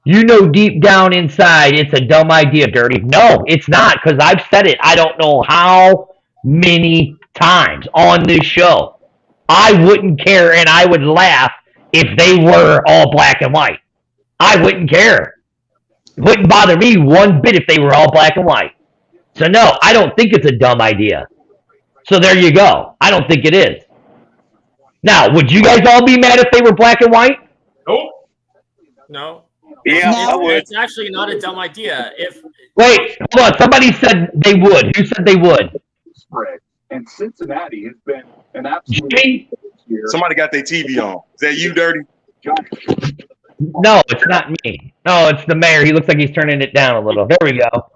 You know deep down inside it's a dumb idea, Dirty. No, it's not, because I've said it I don't know how many times on this show. I wouldn't care, and I would laugh if they were all black and white. I wouldn't care. It wouldn't bother me one bit if they were all black and white. So no, I don't think it's a dumb idea. So there you go. I don't think it is. Now, would you guys all be mad if they were black and white? Nope. No. Yeah, I would. It's actually not a dumb idea. Wait, hold on. Somebody said they would. Who said they would? Spread. And Cincinnati has been an absolute Jimmy? Somebody got their TV on. Is that you, Dirty? No, it's not me. No, it's the mayor. He looks like he's turning it down a little. There we go.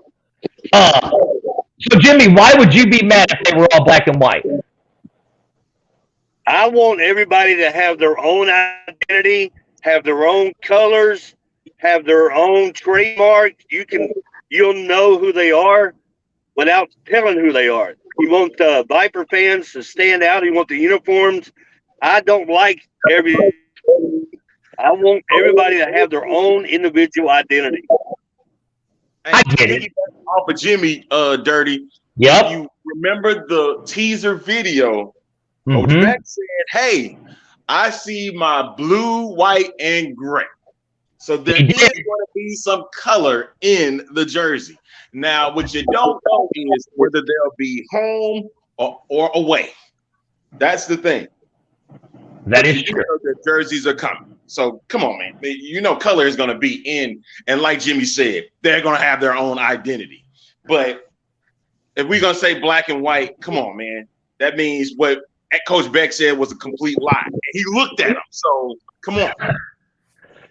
So, Jimmy, why would you be mad if they were all black and white? I want everybody to have their own identity, have their own colors, have their own trademark. You'll know who they are without telling who they are. You want the Viper fans to stand out. You want the uniforms. I don't like I want everybody to have their own individual identity. I get it. Off of Jimmy, Dirty. Yep. You remember the teaser video? Coach Mhm. Beck said, "Hey, I see my blue, white, and gray. So there is going to be some color in the jersey. Now, what you don't know is whether they'll be home or away. That's the thing. That is true. The jerseys are coming. So come on, man. You know color is going to be in. And like Jimmy said, they're going to have their own identity. But if we're going to say black and white, come on, man. That means what Coach Beck said was a complete lie. And he looked at him. So come on.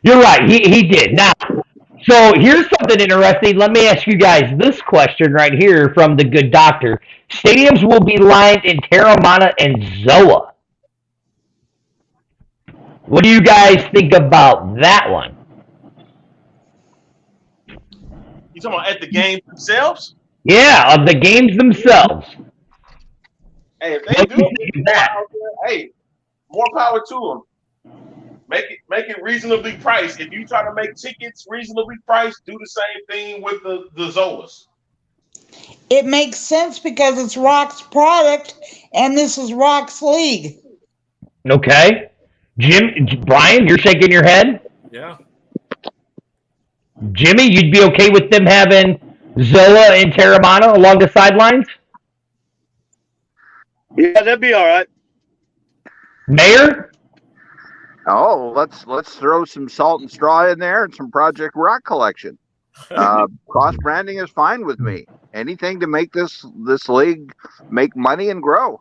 You're right. He did. Now, so here's something interesting. Let me ask you guys this question right here from the good doctor. Stadiums will be lined in Terramana and Zoa. What do you guys think about that one? You talking about at the games themselves? Yeah, of the games themselves. Hey, if they do that, hey, more power to them. Make it reasonably priced. If you try to make tickets reasonably priced, do the same thing with the Zolas. It makes sense because it's Rock's product, and this is Rock's league. Okay. Brian, you're shaking your head? Yeah. Jimmy, you'd be okay with them having Zola and Terramana along the sidelines? Yeah, that'd be all right. Mayor? Oh, let's throw some salt and straw in there and some Project Rock collection. Cross branding is fine with me. Anything to make this league make money and grow.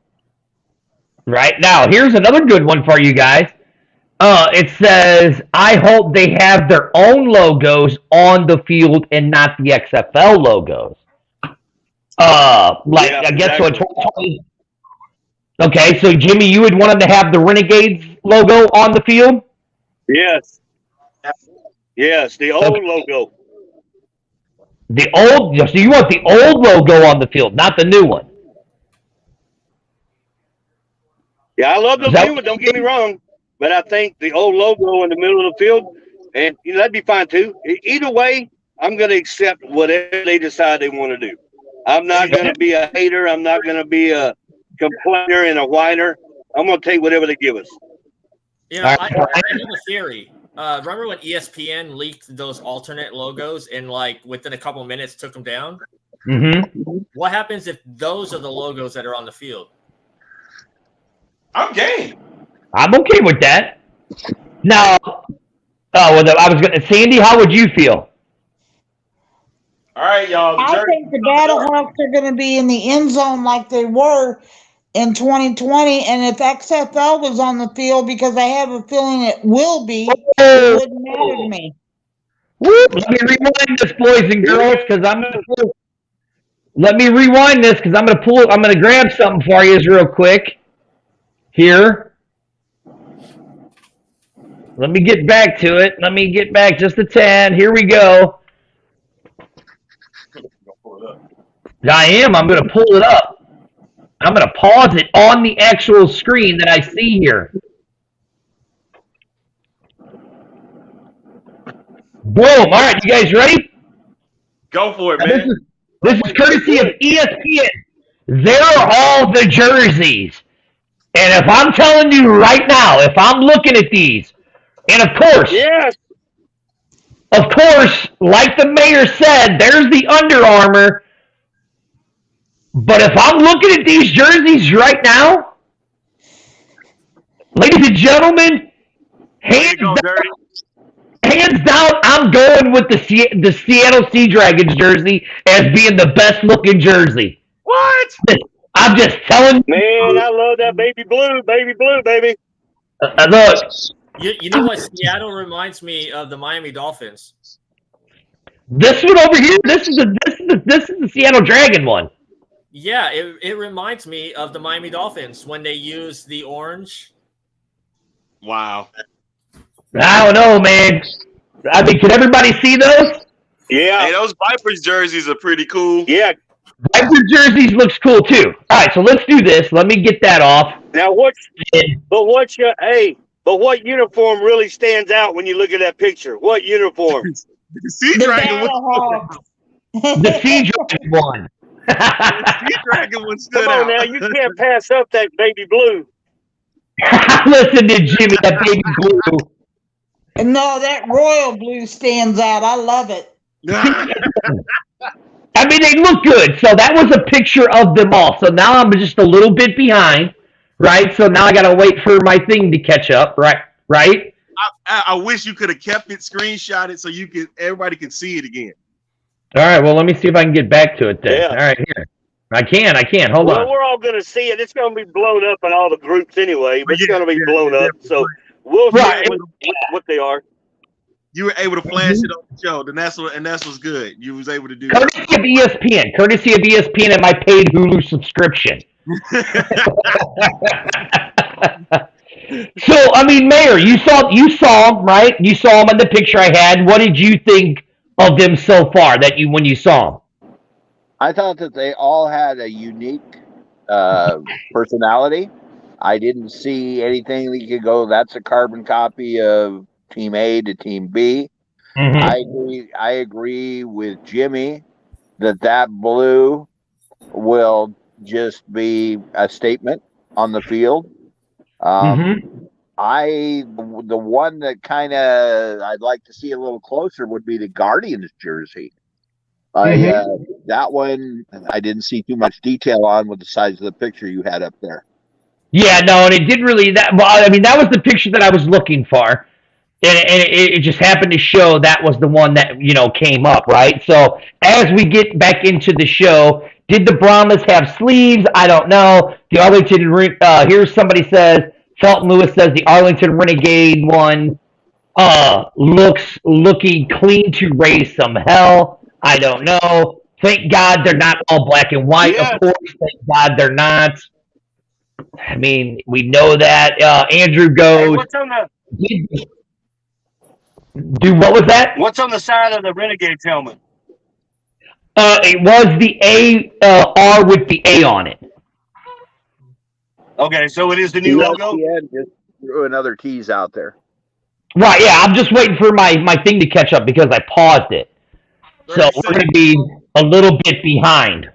Right. Now, here's another good one for you guys. It says, I hope they have their own logos on the field and not the XFL logos. Yeah, I guess exactly. so. 2020. Okay, so Jimmy, you would want them to have the Renegades logo on the field? Yes. Yes, the old logo. So you want the old logo on the field, not the new one? Yeah, I love the new one, don't get me wrong. But I think the old logo in the middle of the field, and that'd be fine too. Either way, I'm going to accept whatever they decide they want to do. I'm not going to be a hater. I'm not going to be a complainer and a whiner. I'm going to take whatever they give us. You know, I have a theory. Remember when ESPN leaked those alternate logos and like within a couple of minutes took them down? Mm-hmm. What happens if those are the logos that are on the field? I'm game. I'm okay with that. Now, Sandy, how would you feel? All right, y'all. I think the Battlehawks are going to be in the end zone like they were in 2020. And if XFL was on the field, because I have a feeling it will be, it wouldn't matter to me. Whoop, let me rewind this, boys and girls, because I'm going to let me rewind this because I'm going to grab something for you real quick here. Let me get back to it. Let me get back just a tad. Here we go. I am. I'm going to pull it up. I'm going to pause it on the actual screen that I see here. Boom. All right. You guys ready? Go for it, man. This is courtesy of ESPN. There are all the jerseys. And if I'm telling you right now, if I'm looking at these, and of course, like the mayor said, there's the Under Armour. But if I'm looking at these jerseys right now, ladies and gentlemen, hands down, I'm going with the Seattle Sea Dragons jersey as being the best looking jersey. What? I'm just telling you. Man, I love that baby blue, baby. Look. You know what? Seattle reminds me of the Miami Dolphins. This one over here, this is the Seattle Dragon one. Yeah, it reminds me of the Miami Dolphins when they use the orange. Wow. I don't know, man. I mean, can everybody see those? Yeah. Hey, those Vipers jerseys are pretty cool. Yeah. Viper jerseys looks cool too. All right, so let's do this. Let me get that off. Now, what uniform really stands out when you look at that picture? What uniform? The Sea Dragon Battlehawks. The Sea Dragon one. The Sea Dragon one stood Come on out. now, you can't pass up that baby blue. Listen to Jimmy, that baby blue. No, that royal blue stands out. I love it. I mean, they look good. So that was a picture of them all. So now I'm just a little bit behind, right? So now I got to wait for my thing to catch up, right? Right? I wish you could have kept it screenshotted so everybody could see it again. All right. Well, let me see if I can get back to it then. Yeah. All right, here. I can. Hold on. Well, we're all going to see it. It's going to be blown up in all the groups anyway. But it's going to be blown up. So we'll see what they are. You were able to flash it on the show, and that's what's good. You was able to do Courtesy of ESPN and my paid Hulu subscription. So, I mean, Mayor, you saw them, right? You saw them in the picture I had. What did you think of them so far when you saw them? I thought that they all had a unique personality. I didn't see anything that you could go, that's a carbon copy of Team A to Team B. Mm-hmm. I agree with Jimmy that blue will just be a statement on the field. The one that kind of I'd like to see a little closer would be the Guardians jersey. That one I didn't see too much detail on with the size of the picture you had up there. Yeah, no, and it didn't really that was the picture that I was looking for. And it just happened to show that was the one that, came up, right? So as we get back into the show, did the Brahmas have sleeves? I don't know. The Arlington, here's somebody says, Felton Lewis says the Arlington Renegade one looking clean to raise some hell. I don't know. Thank God they're not all black and white. Yes. Of course, thank God they're not. I mean, we know that. Andrew goes. Hey, what's on the what was that? What's on the side of the Renegade's helmet? It was the R with the A on it. Okay, so it is the new logo? Just threw another tease out there. Right, yeah, I'm just waiting for my thing to catch up because I paused it. So we're going to be a little bit behind.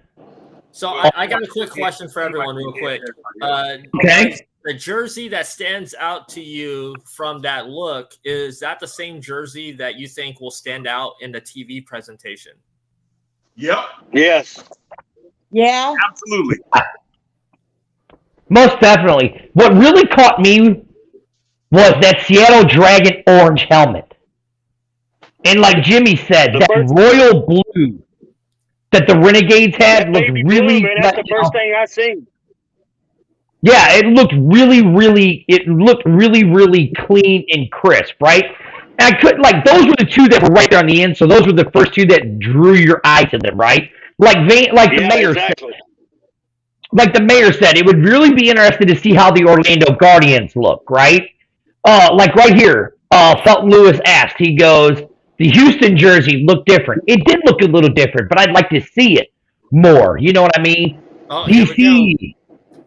So I got a quick question for everyone real quick. Okay. the jersey that stands out to you from that look, is that the same jersey that you think will stand out in the TV presentation? Yep. Yes. Yeah. Absolutely. Most definitely. What really caught me was that Seattle Dragon orange helmet. And like Jimmy said, that royal blue that the Renegades had looked really... Blue, man, that's the first thing I seen. Yeah, it looked really, really clean and crisp, right? And I could those were the two that were right there on the end, so those were the first two that drew your eye to them, right? Like the mayor said. Like the mayor said, it would really be interesting to see how the Orlando Guardians look, right? Like right here, Felton Lewis asked, he goes, the Houston jersey looked different. It did look a little different, but I'd like to see it more. You know what I mean? Oh, DC.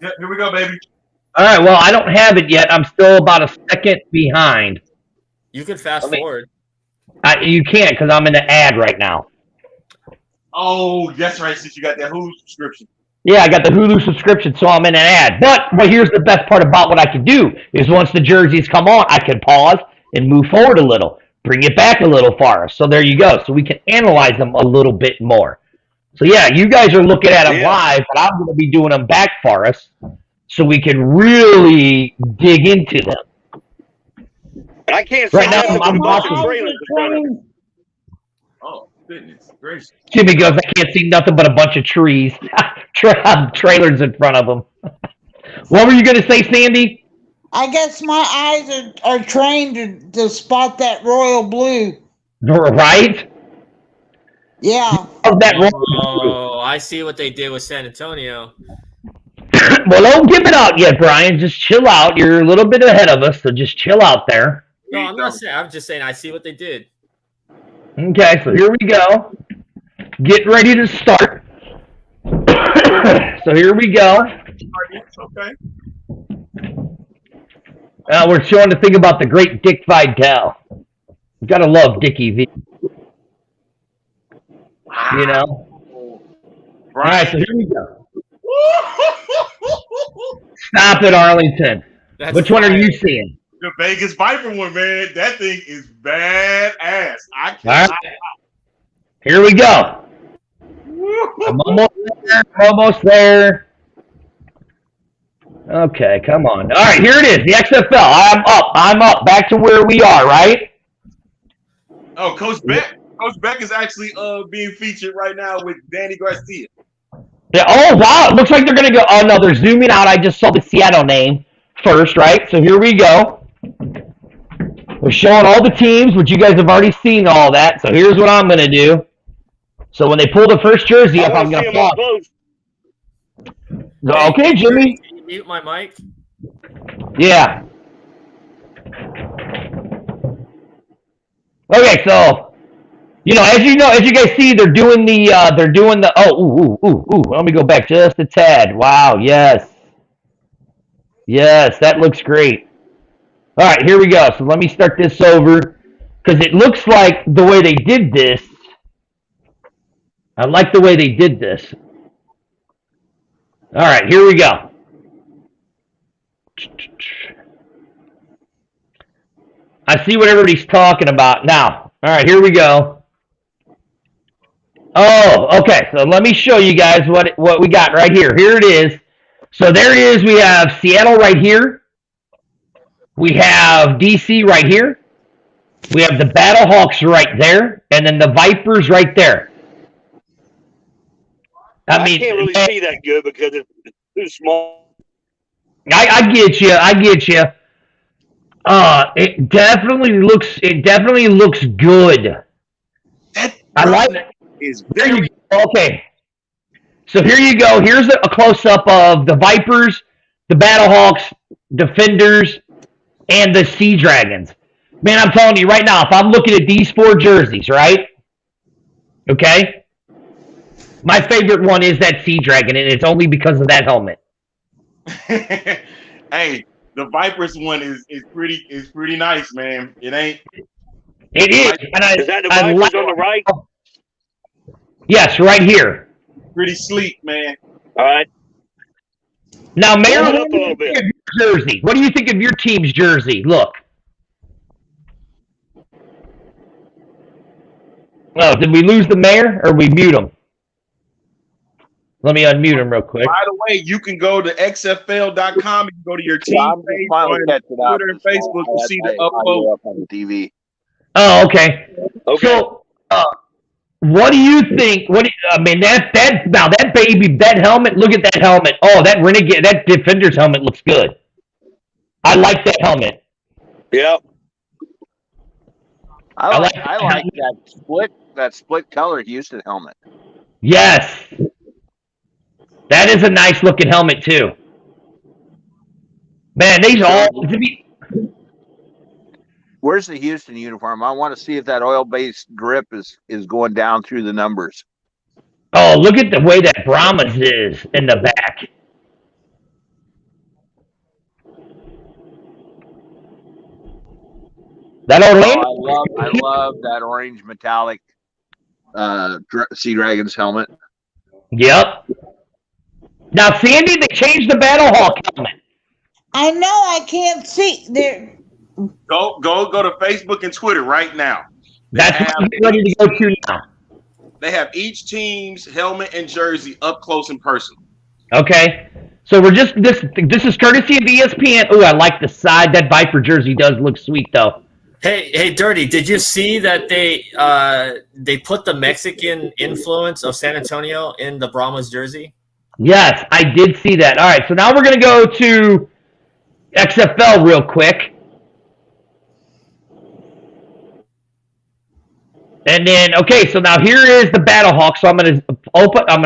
Yeah, here we go, baby. All right, well, I don't have it yet. I'm still about a second behind. You can fast forward. You can't because I'm in the ad right now. Oh, that's right, since you got that Hulu subscription. Yeah, I got the Hulu subscription, so I'm in an ad. But here's the best part about what I can do is once the jerseys come on, I can pause and move forward a little, bring it back a little farther. So there you go. So we can analyze them a little bit more. So yeah, you guys are looking at them live, but I'm going to be doing them back for us so we can really dig into them. I can't see right now. I'm watching watching. trailers in front of me. Oh, goodness gracious. Jimmy goes, I can't see nothing but a bunch of trees. Trailers in front of them. What were you going to say, Sandy? I guess my eyes are trained to spot that royal blue. Right? Yeah. Oh, I see what they did with San Antonio. Well, don't give it out yet, Brian. Just chill out. You're a little bit ahead of us, so just chill out there. No, I'm not saying. I'm just saying I see what they did. Okay, so here we go. Get ready to start. So here we go. Okay. We're showing the thing about the great Dick Vidal. You gotta love Dickie V. You know? All right, so here we go. Stop it, Arlington. Which one are you seeing? The Vegas Viper one, man. That thing is badass. All right. Here we go. I'm almost there. Okay, come on. All right, here it is. The XFL. I'm up. Back to where we are, right? Oh, Coach Beck. Coach Beck is actually being featured right now with Danny Garcia. Yeah. Oh, wow. It looks like they're going to go. Oh, no, they're zooming out. I just saw the Seattle name first, right? So here we go. We're showing all the teams, which you guys have already seen all that. So here's what I'm going to do. So when they pull the first jersey up, I'm going to pause. Okay, Jimmy. Can you mute my mic? Yeah. Okay, so as you guys see, they're doing the let me go back just a tad. Wow, yes, that looks great. All right, here we go. So let me start this over because it looks like the way they did this. I like the way they did this. All right, here we go. I see what everybody's talking about now. All right, here we go. Oh, okay. So let me show you guys what we got right here. Here it is. So there it is. We have Seattle right here. We have DC right here. We have the Battlehawks right there, and then the Vipers right there. I mean, can't really see that good because it's too small. I get you. It definitely looks good. I like it. Okay. So here you go. Here's a close-up of the Vipers, the Battlehawks, Defenders, and the Sea Dragons. Man, I'm telling you right now, if I'm looking at these four jerseys, right? Okay? My favorite one is that Sea Dragon, and it's only because of that helmet. Hey, the Vipers one is pretty nice, man. It ain't. It is. And is that the Vipers on the right? Yes, right here. Pretty sleek, man. All right. Now, Mayor, Hold it what up a do you little think bit. of your jersey? What do you think of your team's jersey? Look. Oh, did we lose the mayor or we mute him? Let me unmute him real quick. By the way, you can go to xfl.com and go to your team I'm just page finally on catching up. Twitter and Facebook to see the I upload. up on the TV. Oh, okay. Okay. So, what do you think? I mean, that baby, that helmet. Look at that helmet. Oh, that Renegade, that Defender's helmet looks good. I like that helmet. Yep. I like helmet. that split color Houston helmet. Yes, that is a nice looking helmet too. Man, these all to be. Where's the Houston uniform? I want to see if that oil-based grip is going down through the numbers. Oh, look at the way that Brahmas is in the back. That Orlando. I love that orange metallic Sea Dragons helmet. Yep. Now, Sandy, they changed the Battlehawk helmet. I know I can't see there. Go to Facebook and Twitter right now. That's what I'm ready to go to now. They have each team's helmet and jersey up close and personal. Okay. So we're just this is courtesy of ESPN. Ooh, I like the side. That Viper jersey does look sweet though. Hey, Dirty, did you see that they put the Mexican influence of San Antonio in the Brahmas jersey? Yes, I did see that. All right, so now we're going to go to XFL real quick. And then, okay, so now here is the Battlehawk. So I'm going to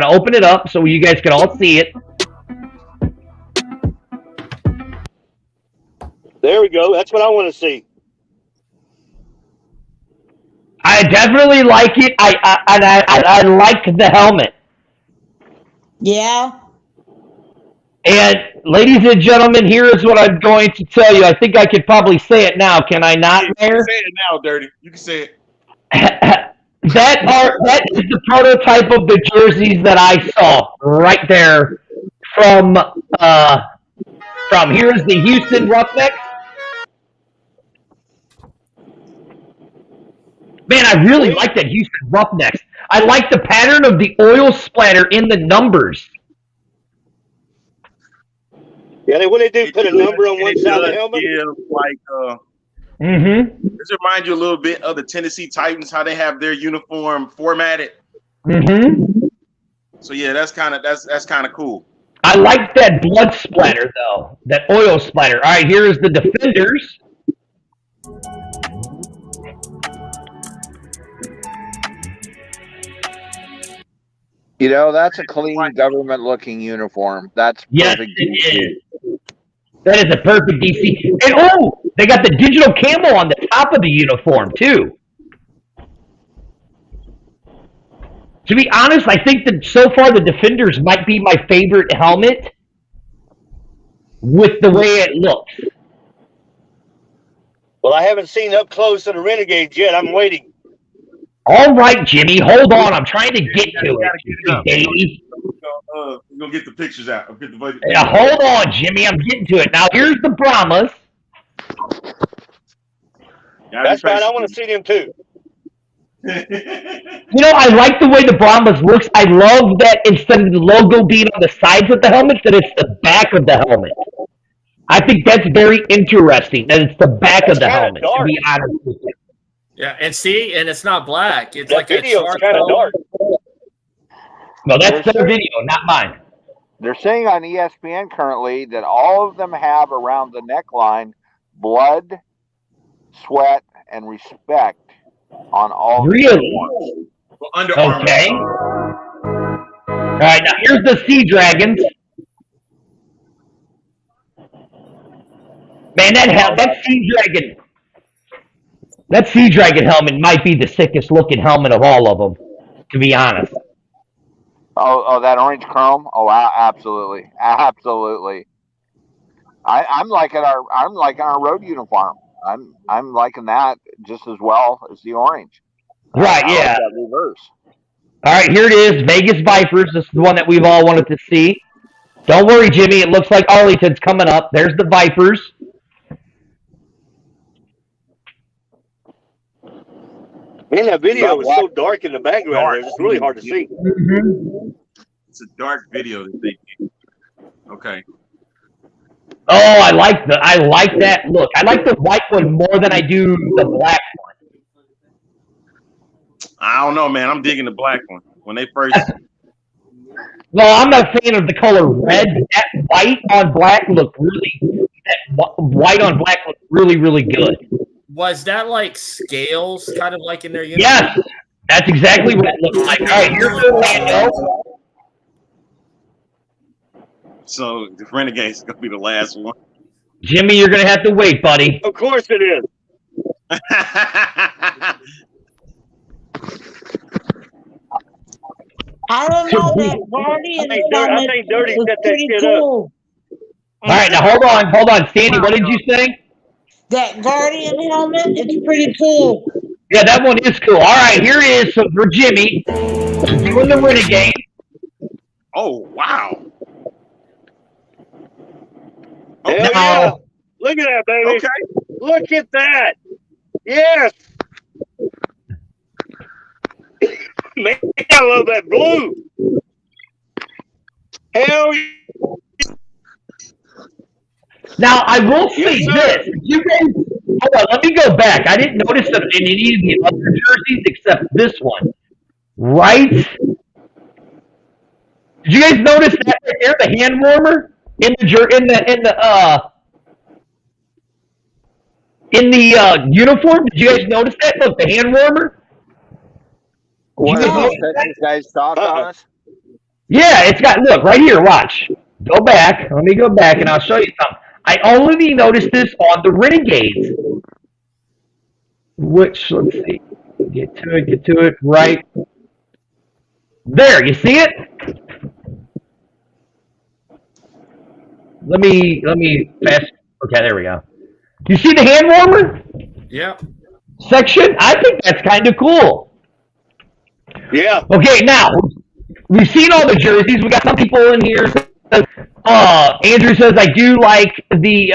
open it up so you guys can all see it. There we go. That's what I want to see. I definitely like it. I like the helmet. Yeah. And ladies and gentlemen, here is what I'm going to tell you. I think I could probably say it now. Can I not, Mayor? You can say it now, Dirty. You can say it. That is the prototype of the jerseys that I saw right there from here's the Houston Roughnecks. Man, I really like that Houston Roughnecks. I like the pattern of the oil splatter in the numbers. Yeah, what they do, put a number on one side of the helmet? This reminds you a little bit of the Tennessee Titans, how they have their uniform formatted. So yeah, that's kind of cool. I like that blood splatter though, that oil splatter. All right, here is the Defenders. You know, that's a clean government-looking uniform. That's perfect. Yes, it is. That is a perfect DC. And they got the digital camo on the top of the uniform too. To be honest, I think that so far the Defenders might be my favorite helmet with the way it looks. Well, I haven't seen up close to the Renegades yet. I'm waiting. All right, Jimmy, hold on. I'm trying to get to it. Baby. We're going to get the pictures out. Yeah, hold on, Jimmy. I'm getting to it. Now, here's the Brahmas. That's fine. I want to see them too. You know, I like the way the Brahmas looks. I love that instead of the logo being on the sides of the helmet, that it's the back of the helmet. I think that's very interesting, that it's the back of the helmet, to be honest with you. Yeah, and it's not black. It's that like a video's kind of dark. No, that's their video, not mine. They're saying on ESPN currently that all of them have around the neckline blood, sweat, and respect on all. Really? Okay. All right, now here's the Sea Dragons. Man, that Sea Dragon helmet might be the sickest looking helmet of all of them, to be honest. Oh, that orange chrome. Oh, absolutely, absolutely. I'm liking our road uniform. I'm liking that just as well as the orange. Right, yeah. Like that reverse. All right, here it is, Vegas Vipers. This is the one that we've all wanted to see. Don't worry, Jimmy. It looks like Arlington's coming up. There's the Vipers. Man, that video was so dark in the background. There. It's really hard to see. Mm-hmm. It's a dark video that they did. Okay. Oh, I like that look. I like the white one more than I do the black one. I don't know, man. I'm digging the black one. When they first Well, I'm not a fan of the color red. That white on black looked really. That white on black looked really, really good. Was that like scales, kind of like in their uniform? Yes, that's exactly what it looked like. All right, here's Orlando. So the Renegades is gonna be the last one. Jimmy, you're gonna have to wait, buddy. Of course it is. I don't know that Guardian I think Dirty was set that pretty shit cool. All right, now hold on, Sandy. What did you say? That Guardian helmet, it's pretty cool. Yeah, that one is cool. All right, here it is for Jimmy doing the Renegade. Oh wow! Hell Now- yeah. Look at that, baby. Okay. Look at that. Yes. Man, I love that blue. Hell yeah. Now, I will say Yes, sir. this. You guys, hold on, let me go back. I didn't notice them in any of the other jerseys except this one. Right? Did you guys notice that right there, the hand warmer in the uniform? Did you guys notice that? Look, the hand warmer. What You know- these guys talk on us? Yeah, it's got. Look right here. Watch. Go back. Let me go back, and I'll show you something. I only noticed this on the Renegades. Which, let's see. Get to it. Right there. You see it? Let me fast. Okay, there we go. You see the hand warmer Yeah. section? I think that's kind of cool. Yeah. Okay, now we've seen all the jerseys. We got some people in here. Andrew says I do like the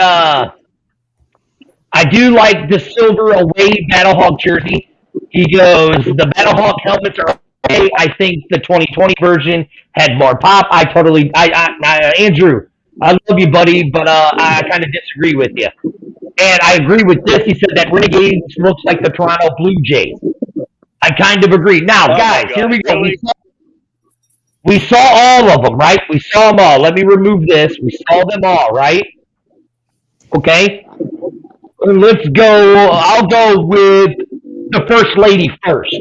silver away Battlehawk jersey. He goes, the Battlehawk helmets are okay. I think the 2020 version had more pop. Andrew, I love you, buddy, but I kind of disagree with you. And I agree with this. He said that Renegades looks like the Toronto Blue Jays. I kind of agree. Now, guys, here we go. Really? We saw all of them, right? We saw them all. Let me remove this. We saw them all, right? Okay. Let's go. I'll go with the First Lady first.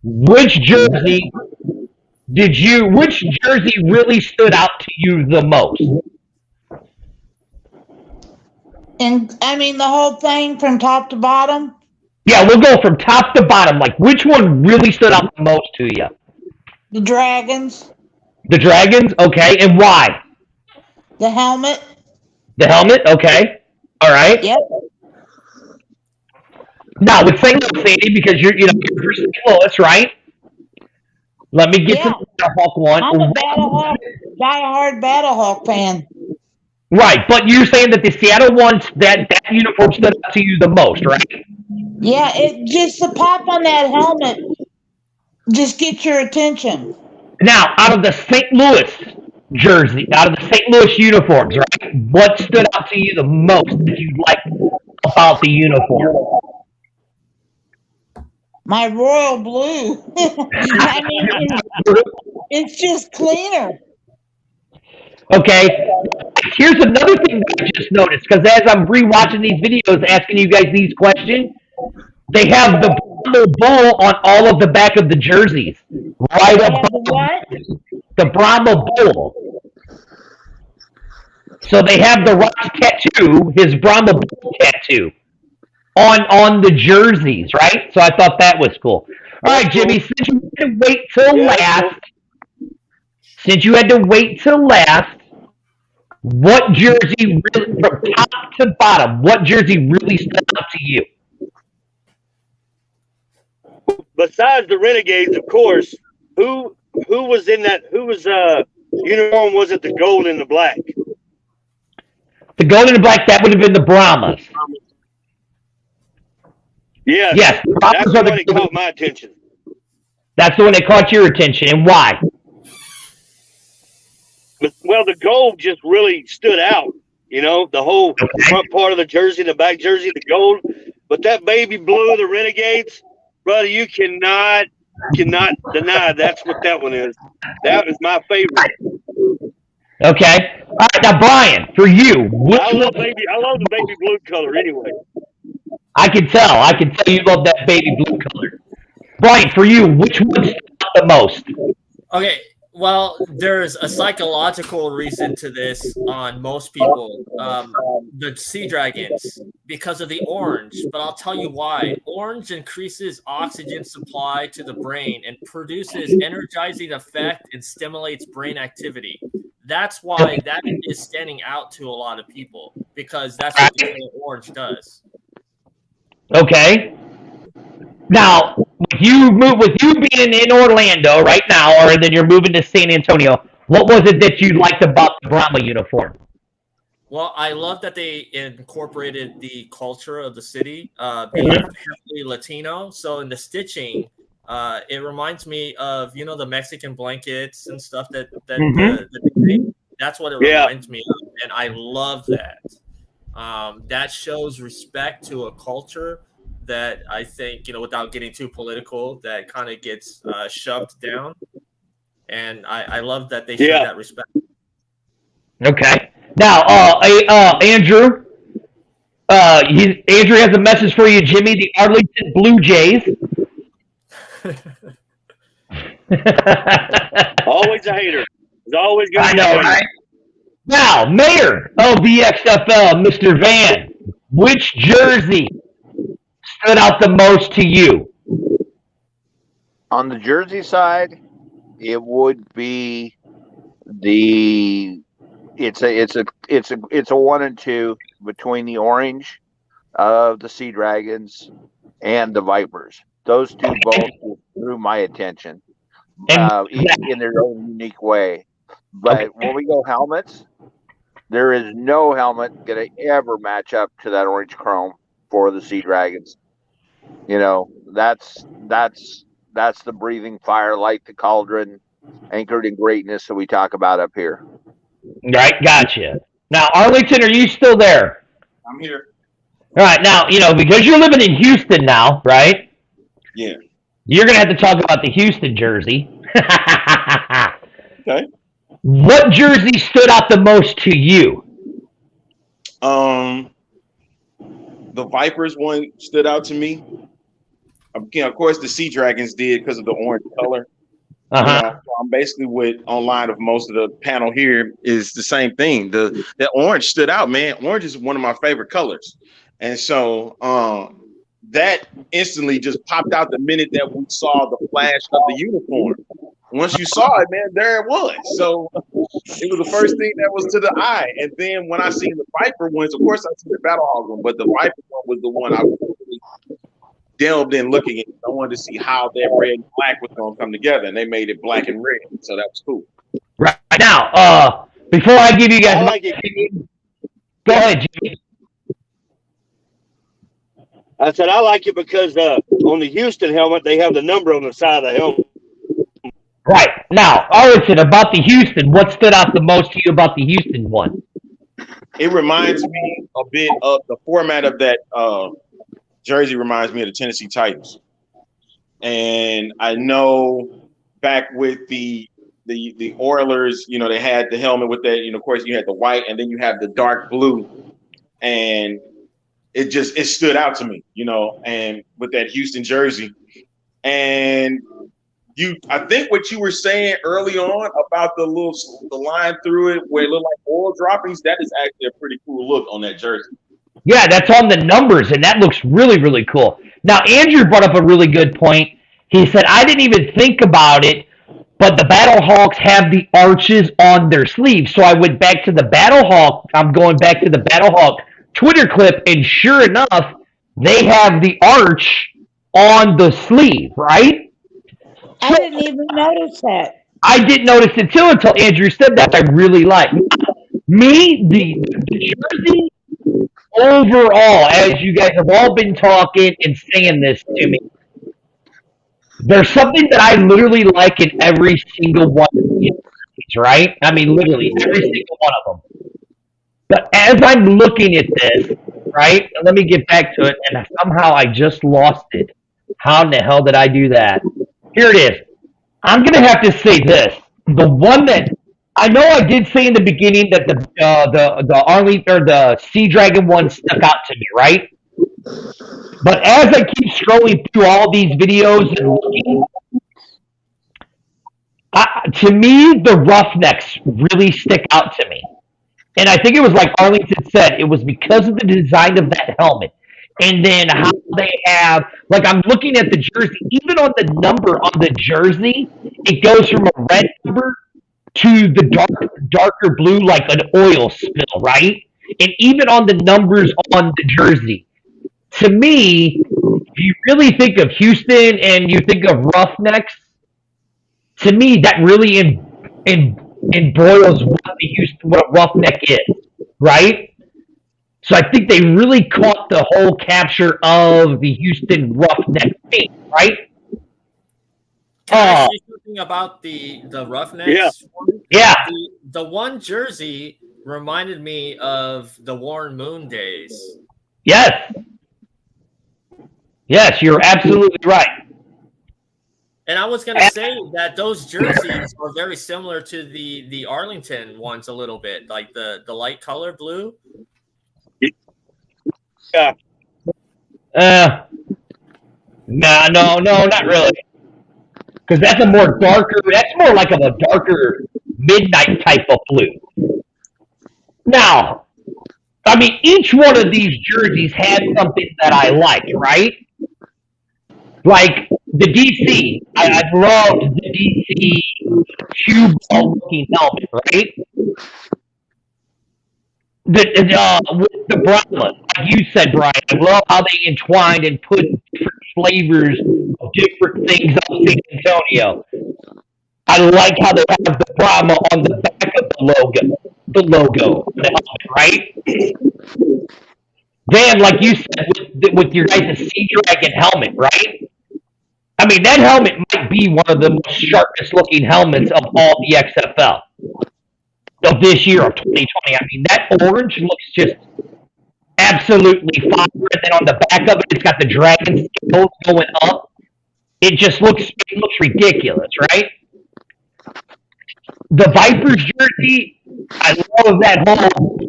Which jersey really stood out to you the most? And I mean, the whole thing from top to bottom. Yeah, we'll go from top to bottom. Like, which one really stood out the most to you? The Dragons. The Dragons? Okay. And why? The helmet. The helmet? Okay. All right. Yep. Now, with St. Louis, Sandy, because you're St. Louis, right? Let me get Yeah. to the Battlehawk one. I'm a diehard Battlehawk fan. Right, but you're saying that the Seattle ones, that uniform stood out to you the most, right? Yeah, it just the pop on that helmet just gets your attention. Now, out of the St. Louis jersey, out of the St. Louis uniforms, right? What stood out to you the most that you liked about the uniform? My royal blue. I mean, it's just cleaner. Okay. Here's another thing that I just noticed, because as I'm rewatching these videos asking you guys these questions, they have the Brahma bull on all of the back of the jerseys. Right They have above the what? the Brahma bull. So they have the Rock's tattoo, his Brahma bull tattoo, on the jerseys, right? So I thought that was cool. All right, Jimmy, since you had to wait till last, what jersey really, from top to bottom, what jersey really stood out to you? Besides the Renegades, of course, who was in that? Who was uniform was it the gold and the black? The gold and the black, that would have been the Brahmas. Yes. Yes, That's Brahmas the are one that the. caught my attention. That's the one that caught your attention, and why? Well, the gold just really stood out. You know, the whole front part of the jersey, the back jersey, the gold. But that baby blue, the Renegades, brother, you cannot deny that's what that one is. That is my favorite. Okay. All right, now Brian, for you, I love the baby blue color anyway. I can tell you love that baby blue color. Brian, for you, which one stood out the most? Okay, well, there's a psychological reason to this on most people. The Sea Dragons, because of the orange, but I'll tell you why. Orange increases oxygen supply to the brain and produces energizing effect and stimulates brain activity. That's why that is standing out to a lot of people, because that's what the color orange does. Okay. Now, with you being in Orlando right now, or then you're moving to San Antonio, what was it that you liked about the Brahma uniform? Well, I love that they incorporated the culture of the city, being heavily Latino. So in the stitching, it reminds me of the Mexican blankets and stuff that that's what it reminds me of, and I love that. That shows respect to a culture that I think, without getting too political, that kind of gets shoved down. And I love that they show that respect. Okay. Now, Andrew, Andrew has a message for you, Jimmy. The Arlington Blue Jays. Always a hater. He's always going I to know, right? Now, Mayor of the XFL, Mr. Van, which jersey stood out the most to you? On the jersey side, it would be it's a 1 and 2 between the orange of the Sea Dragons and the Vipers. Those two both drew my attention in their own unique way. But when we go helmets, there is no helmet going to ever match up to that orange chrome for the Sea Dragons. That's the breathing fire, like the cauldron, anchored in greatness that we talk about up here. Right, gotcha. Now, Arlington, are you still there? I'm here. All right, now, because you're living in Houston now, right? Yeah. You're going to have to talk about the Houston jersey. Okay. What jersey stood out the most to you? The Vipers one stood out to me. Of course, the Sea Dragons did because of the orange color. So I'm basically online of most of the panel here is the same thing. That orange stood out, man. Orange is one of my favorite colors, and so that instantly just popped out the minute that we saw the flash of the uniform. Once you saw it, man, there it was. So it was the first thing that was to the eye. And then when I seen the Viper ones, of course I seen the Battlehawk one, but the Viper one was the one I really delved in looking at. I wanted to see how that red and black was going to come together, and they made it black and red. So that was cool. Right now, before I give you guys my opinion, go ahead, Jimmy. I said I like it because on the Houston helmet they have the number on the side of the helmet. Right. Now, Arlington, about the Houston, what stood out the most to you about the Houston one? It reminds me a bit of the format of that jersey reminds me of the Tennessee Titans. And I know back with the Oilers, they had the helmet with that, of course you had the white and then you have the dark blue. And it stood out to me, and with that Houston jersey. And I think what you were saying early on about the line through it where it looked like oil droppings, that is actually a pretty cool look on that jersey. Yeah, that's on the numbers, and that looks really, really cool. Now, Andrew brought up a really good point. He said, I didn't even think about it, but the Battlehawks have the arches on their sleeves. So I went back to the Battlehawk. I'm going back to the Battlehawk Twitter clip, and sure enough, they have the arch on the sleeve, right? I didn't even notice that. I didn't notice it too until Andrew said that. I really like me the jersey overall. As you guys have all been talking and saying this to me, there's something that I literally like in every single one of these, right? I mean, literally every single one of them. But as I'm looking at this, right? Let me get back to it, and somehow I just lost it. How in the hell did I do that? Here it is. I'm gonna have to say this. The one that I know I did say in the beginning that the Arlington or the Sea Dragon one stuck out to me, right? But as I keep scrolling through all these videos and looking, to me the Roughnecks really stick out to me. And I think it was like Arlington said, it was because of the design of that helmet. And then how they have, like I'm looking at the jersey, even on the number on the jersey, it goes from a red number to the darker blue, like an oil spill, right? And even on the numbers on the jersey. To me, if you really think of Houston and you think of Roughnecks, to me, that really embroils what a Roughneck is, right? So I think they really caught the whole capture of the Houston Roughneck thing, right? Can I say something about the Roughnecks? Yeah. The one jersey reminded me of the Warren Moon days. Yes. Yes, you're absolutely right. And I was going to say that those jerseys are very similar to the Arlington ones a little bit, like the light color blue. Yeah. No, not really. Because that's a more darker, that's more like of a darker midnight type of blue. Now, I mean, each one of these jerseys has something that I like, right? Like the DC, I loved the DC cue ball looking helmet, right? With the Brahma, like you said, Brian, I love how they entwined and put different flavors of different things on San Antonio. I like how they have the Brahma on the back of the logo, the helmet, right? Dan, like you said, with your guys' Sea Dragon helmet, right? I mean, that helmet might be one of the most sharpest looking helmets of all the XFL of this year of 2020. I mean, that orange looks just absolutely fire. And then on the back of it, it's got the dragon scales going up. It just looks ridiculous, right? The Vipers jersey, I love that whole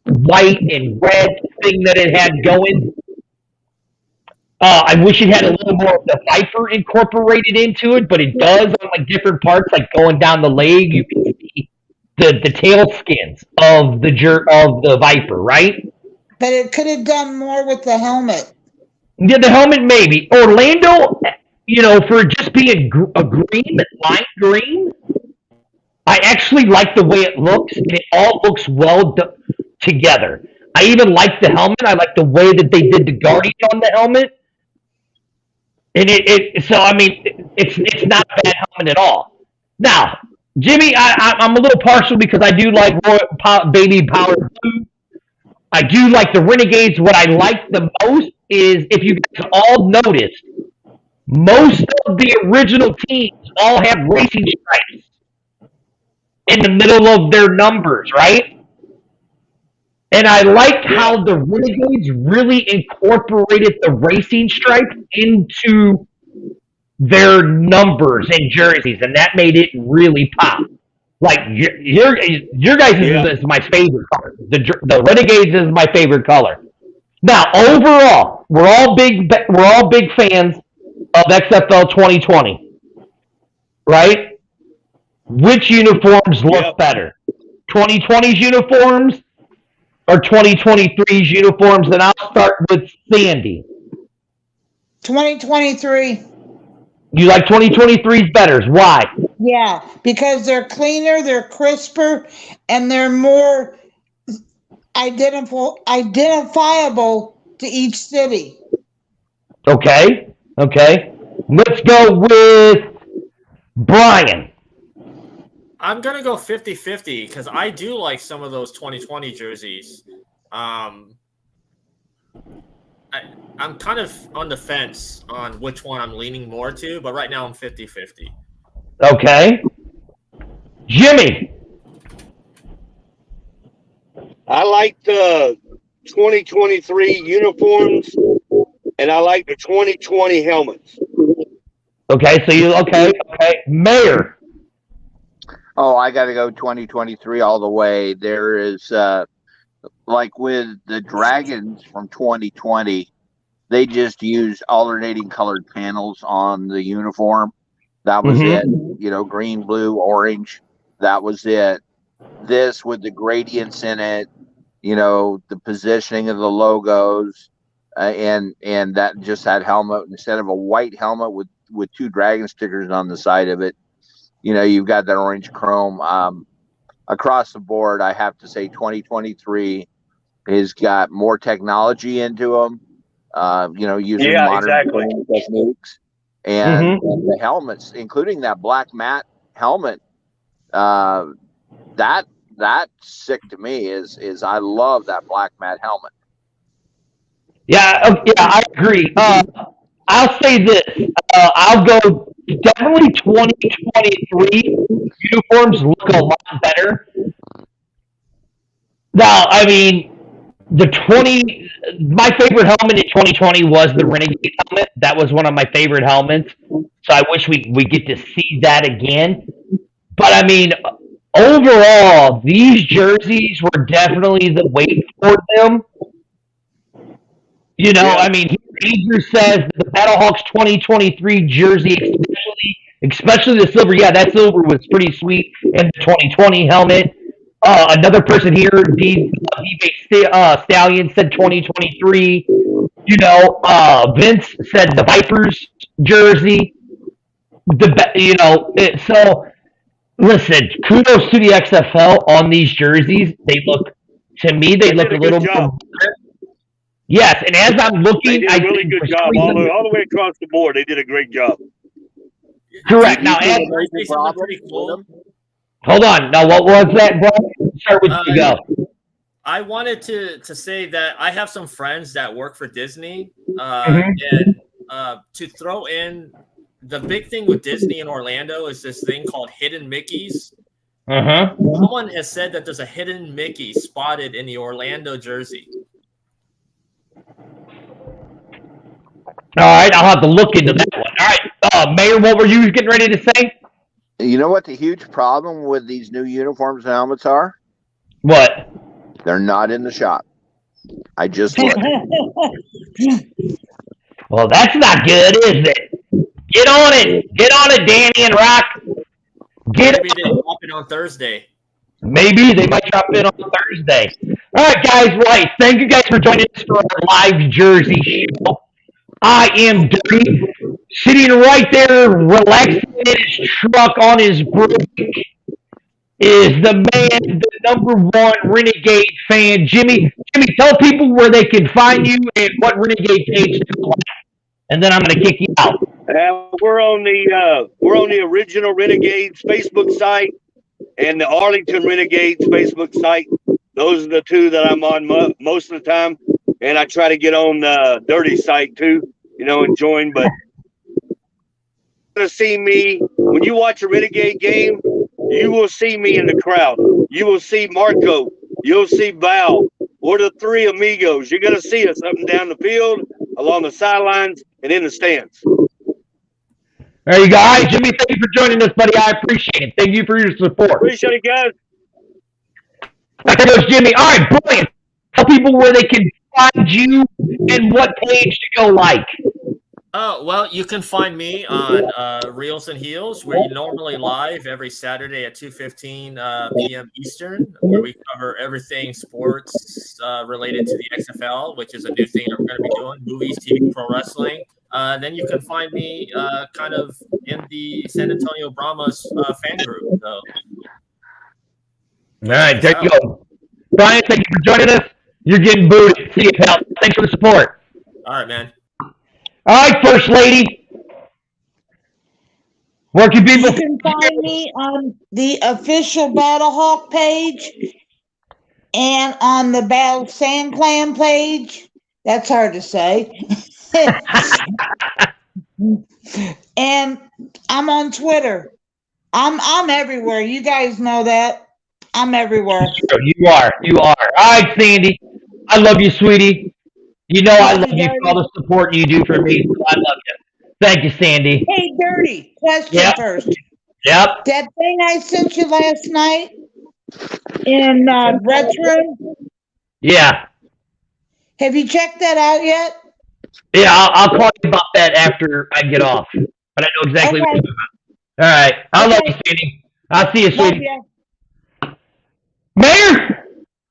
white and red thing that it had going. I wish it had a little more of the Viper incorporated into it, but it does on like different parts, like going down the leg. You can see the tail skins of the Viper, right? But it could have done more with the helmet. Yeah, the helmet maybe. Orlando, for just being a green, lime green, I actually like the way it looks, and it all looks well together. I even like the helmet. I like the way that they did the Guardian on the helmet. And so I mean, it's not a bad helmet at all. Now, Jimmy, I'm a little partial because I do like Baby Power Blue. I do like the Renegades. What I like the most is, if you guys all noticed, most of the original teams all have racing stripes in the middle of their numbers, right? And I liked how the Renegades really incorporated the racing stripe into their numbers and jerseys, and that made it really pop. Like your guys' is my favorite color. The Renegades is my favorite color. Now, overall, we're all big fans of XFL 2020, right? Which uniforms look better, 2020's uniforms or 2023's uniforms? And I'll start with Sandy. 2023. You like 2023's better? Why? Yeah, because they're cleaner, they're crisper, and they're more identifiable to each city. Okay. Let's go with Brian. I'm gonna go 50-50 because I do like some of those 2020 jerseys. I'm kind of on the fence on which one I'm leaning more to, but right now I'm 50-50. Okay. Jimmy. I like the 2023 uniforms, and I like the 2020 helmets. Okay, so okay. Mayor. Oh, I got to go 2023 all the way. There is, like with the Dragons from 2020, they just used alternating colored panels on the uniform. That was it. You know, green, blue, orange. That was it. This with the gradients in it, you know, the positioning of the logos, and that just that helmet, instead of a white helmet with two dragon stickers on the side of it, you know, you've got that orange chrome. Across the board, I have to say 2023 has got more technology into them, you know, using modern techniques. And the helmets, including that black matte helmet, that's sick to me. Is I love that black matte helmet. Yeah, I agree. I'll say this. I'll go definitely 2023 uniforms look a lot better. Now, I mean, my favorite helmet in 2020 was the Renegade helmet. That was one of my favorite helmets. So I wish we get to see that again. But I mean, overall, these jerseys were definitely the wait for them. You know, I mean, Andrew says the Battlehawks 2023 jersey, especially the silver. Yeah, that silver was pretty sweet. And the 2020 helmet. Another person here, Stallion, said 2023. You know, Vince said the Vipers jersey. So listen, kudos to the XFL on these jerseys. They look a little more. Yes, and as I'm looking, they did a really good job all the way across the board. They did a great job. Correct. Now, hold on. Now, what was that, Brian? Start with you go. I wanted to say that I have some friends that work for Disney, and to throw in the big thing with Disney in Orlando is this thing called hidden Mickeys. Someone has said that there's a hidden Mickey spotted in the Orlando jersey. All right, I'll have to look into that one. All right, Mayor, what were you getting ready to say? You know what the huge problem with these new uniforms and helmets are? What? They're not in the shop. I just looked. Well, that's not good, is it? Get on it, Danny and Rock. Maybe they drop it on Thursday. Maybe they might drop it on Thursday. All right, guys. Right. Thank you guys for joining us for our live Jersey show. I am Dirty, sitting right there, relaxing in his truck on his break, is the man, the number one Renegade fan, Jimmy. Jimmy, tell people where they can find you and what Renegade page to like, and then I'm going to kick you out. We're on the original Renegades Facebook site and the Arlington Renegades Facebook site. Those are the two that I'm on most of the time. And I try to get on the Dirty site too, you know, and join. But you're going to see me when you watch a Renegade game. You will see me in the crowd. You will see Marco. You'll see Val. We're the three amigos. You're going to see us up and down the field, along the sidelines, and in the stands. There you go. All right, Jimmy, thank you for joining us, buddy. I appreciate it. Thank you for your support. Appreciate it, guys. There goes Jimmy. All right, brilliant. Tell people where they can find you and what page to go like. Oh, well, you can find me on Reels and Heels. We're normally live every Saturday at 2:15 p.m. Eastern, where we cover everything sports related to the XFL, which is a new thing that we're going to be doing, movies, TV, pro wrestling. Then you can find me kind of in the San Antonio Brahmas fan group. So. All right, there you go. Brian, thank you for joining us. You're getting booted. See you, pal. Thanks for the support. All right, man. All right, First Lady. Where can people You can find me on the official Battlehawk page and on the Battle Sand Clan page. That's hard to say. And I'm on Twitter. I'm everywhere. You guys know that. I'm everywhere. You are. All right, Sandy. I love you, sweetie. You know I Love love you, you for all Dirty. the support you do for me. So I love you. Thank you, Sandy. Hey, Dirty. Question Yep. first. Yep. That thing I sent you last night in Brett's room, Yeah. have you checked that out yet? Yeah, I'll call you about that after I get off. But I know exactly what Okay. you're about. All right. I love you, Okay. Sandy. I'll see you, Love sweetie. you. Mayor,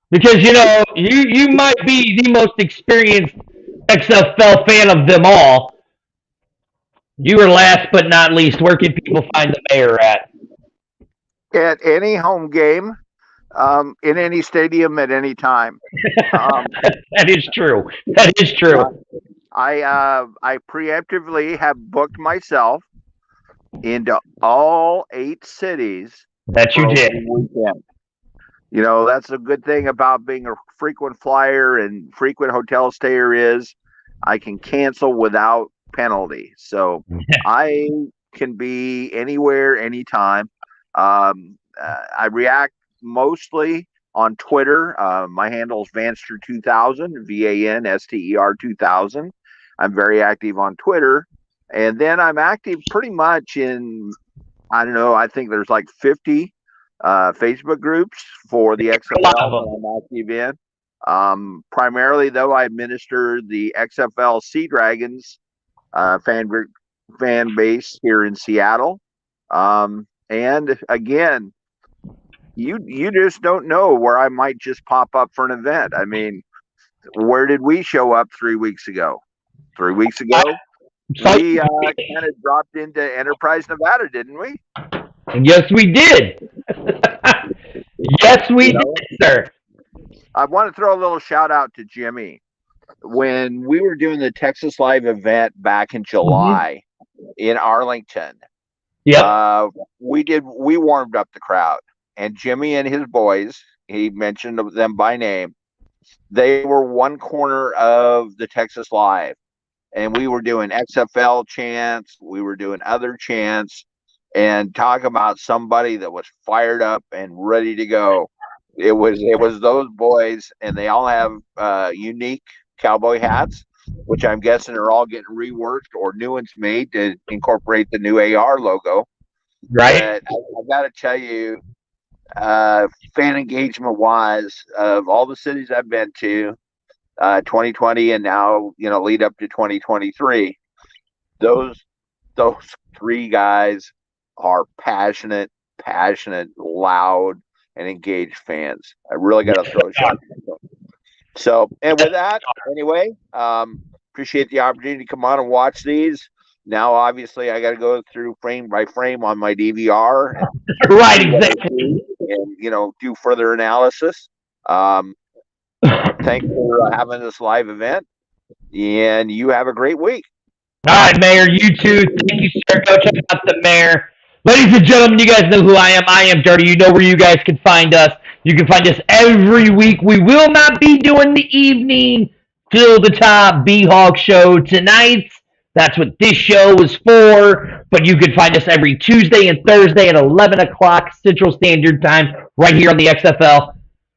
because you know you might be the most experienced XFL fan of them all. You were last but not least. Where can people find the mayor at? At any home game, in any stadium at any time. That is true. That is true. I preemptively have booked myself into all 8 cities That you for did. opening weekend. You know, that's a good thing about being a frequent flyer and frequent hotel stayer is I can cancel without penalty. So I can be anywhere, anytime. I react mostly on Twitter. My handle is Vanster2000, VANSTER 2000. I'm very active on Twitter. And then I'm active pretty much in, I don't know, I think there's like 50 Facebook groups for the XFL that I'm active in. Primarily, though, I administer the XFL Sea Dragons fan base here in Seattle. And again, you just don't know where I might just pop up for an event. I mean, where did we show up 3 weeks ago? 3 weeks ago, we kind of dropped into Enterprise, Nevada, didn't we? Yes, we did. Yes, we did, sir. I want to throw a little shout out to Jimmy. When we were doing the Texas Live event back in July in Arlington, we warmed up the crowd, and Jimmy and his boys, he mentioned them by name, they were one corner of the Texas Live, and we were doing XFL chants, we were doing other chants, and talk about somebody that was fired up and ready to go. It was those boys, and they all have unique cowboy hats, which I'm guessing are all getting reworked or new ones made to incorporate the new AR logo. Right. But I got to tell you, fan engagement wise, of all the cities I've been to, 2020 and now, lead up to 2023, those 3 guys are passionate, loud, and engaged fans. I really got to throw a shot. So, and with that, anyway, appreciate the opportunity to come on and watch these. Now, obviously, I got to go through frame by frame on my DVR, and right, exactly, and do further analysis. Thanks for having this live event, and you have a great week. All right, Mayor, you too. Thank you, sir. Go check out the Mayor. Ladies and gentlemen, you guys know who I am. I am Dirty. You know where you guys can find us. You can find us every week. We will not be doing the evening Fill the Top B-Hawk show tonight. That's what this show is for. But you can find us every Tuesday and Thursday at 11 o'clock Central Standard Time right here on the XFL.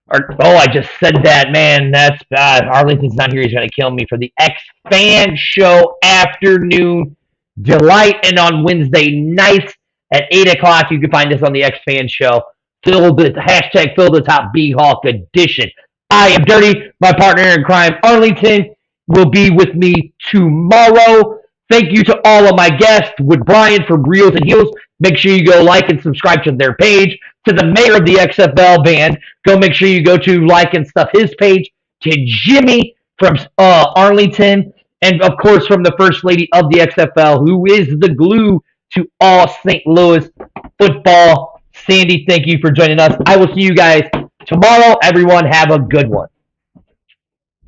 I just said that, man. That's Arlington's not here. He's going to kill me for the X-Fan Show Afternoon Delight. And on Wednesday nights at 8 o'clock, you can find us on the X-Fan Show. Fill the Top B-Hawk edition. I am Dirty. My partner in crime, Arlington, will be with me tomorrow. Thank you to all of my guests. With Brian from Reels and Heels, make sure you go like and subscribe to their page. To the mayor of the XFL band, go make sure you go to like and stuff his page. To Jimmy from Arlington, and of course from the First Lady of the XFL, who is the glue to all St. Louis football. Sandy, thank you for joining us. I will see you guys tomorrow. Everyone have a good one.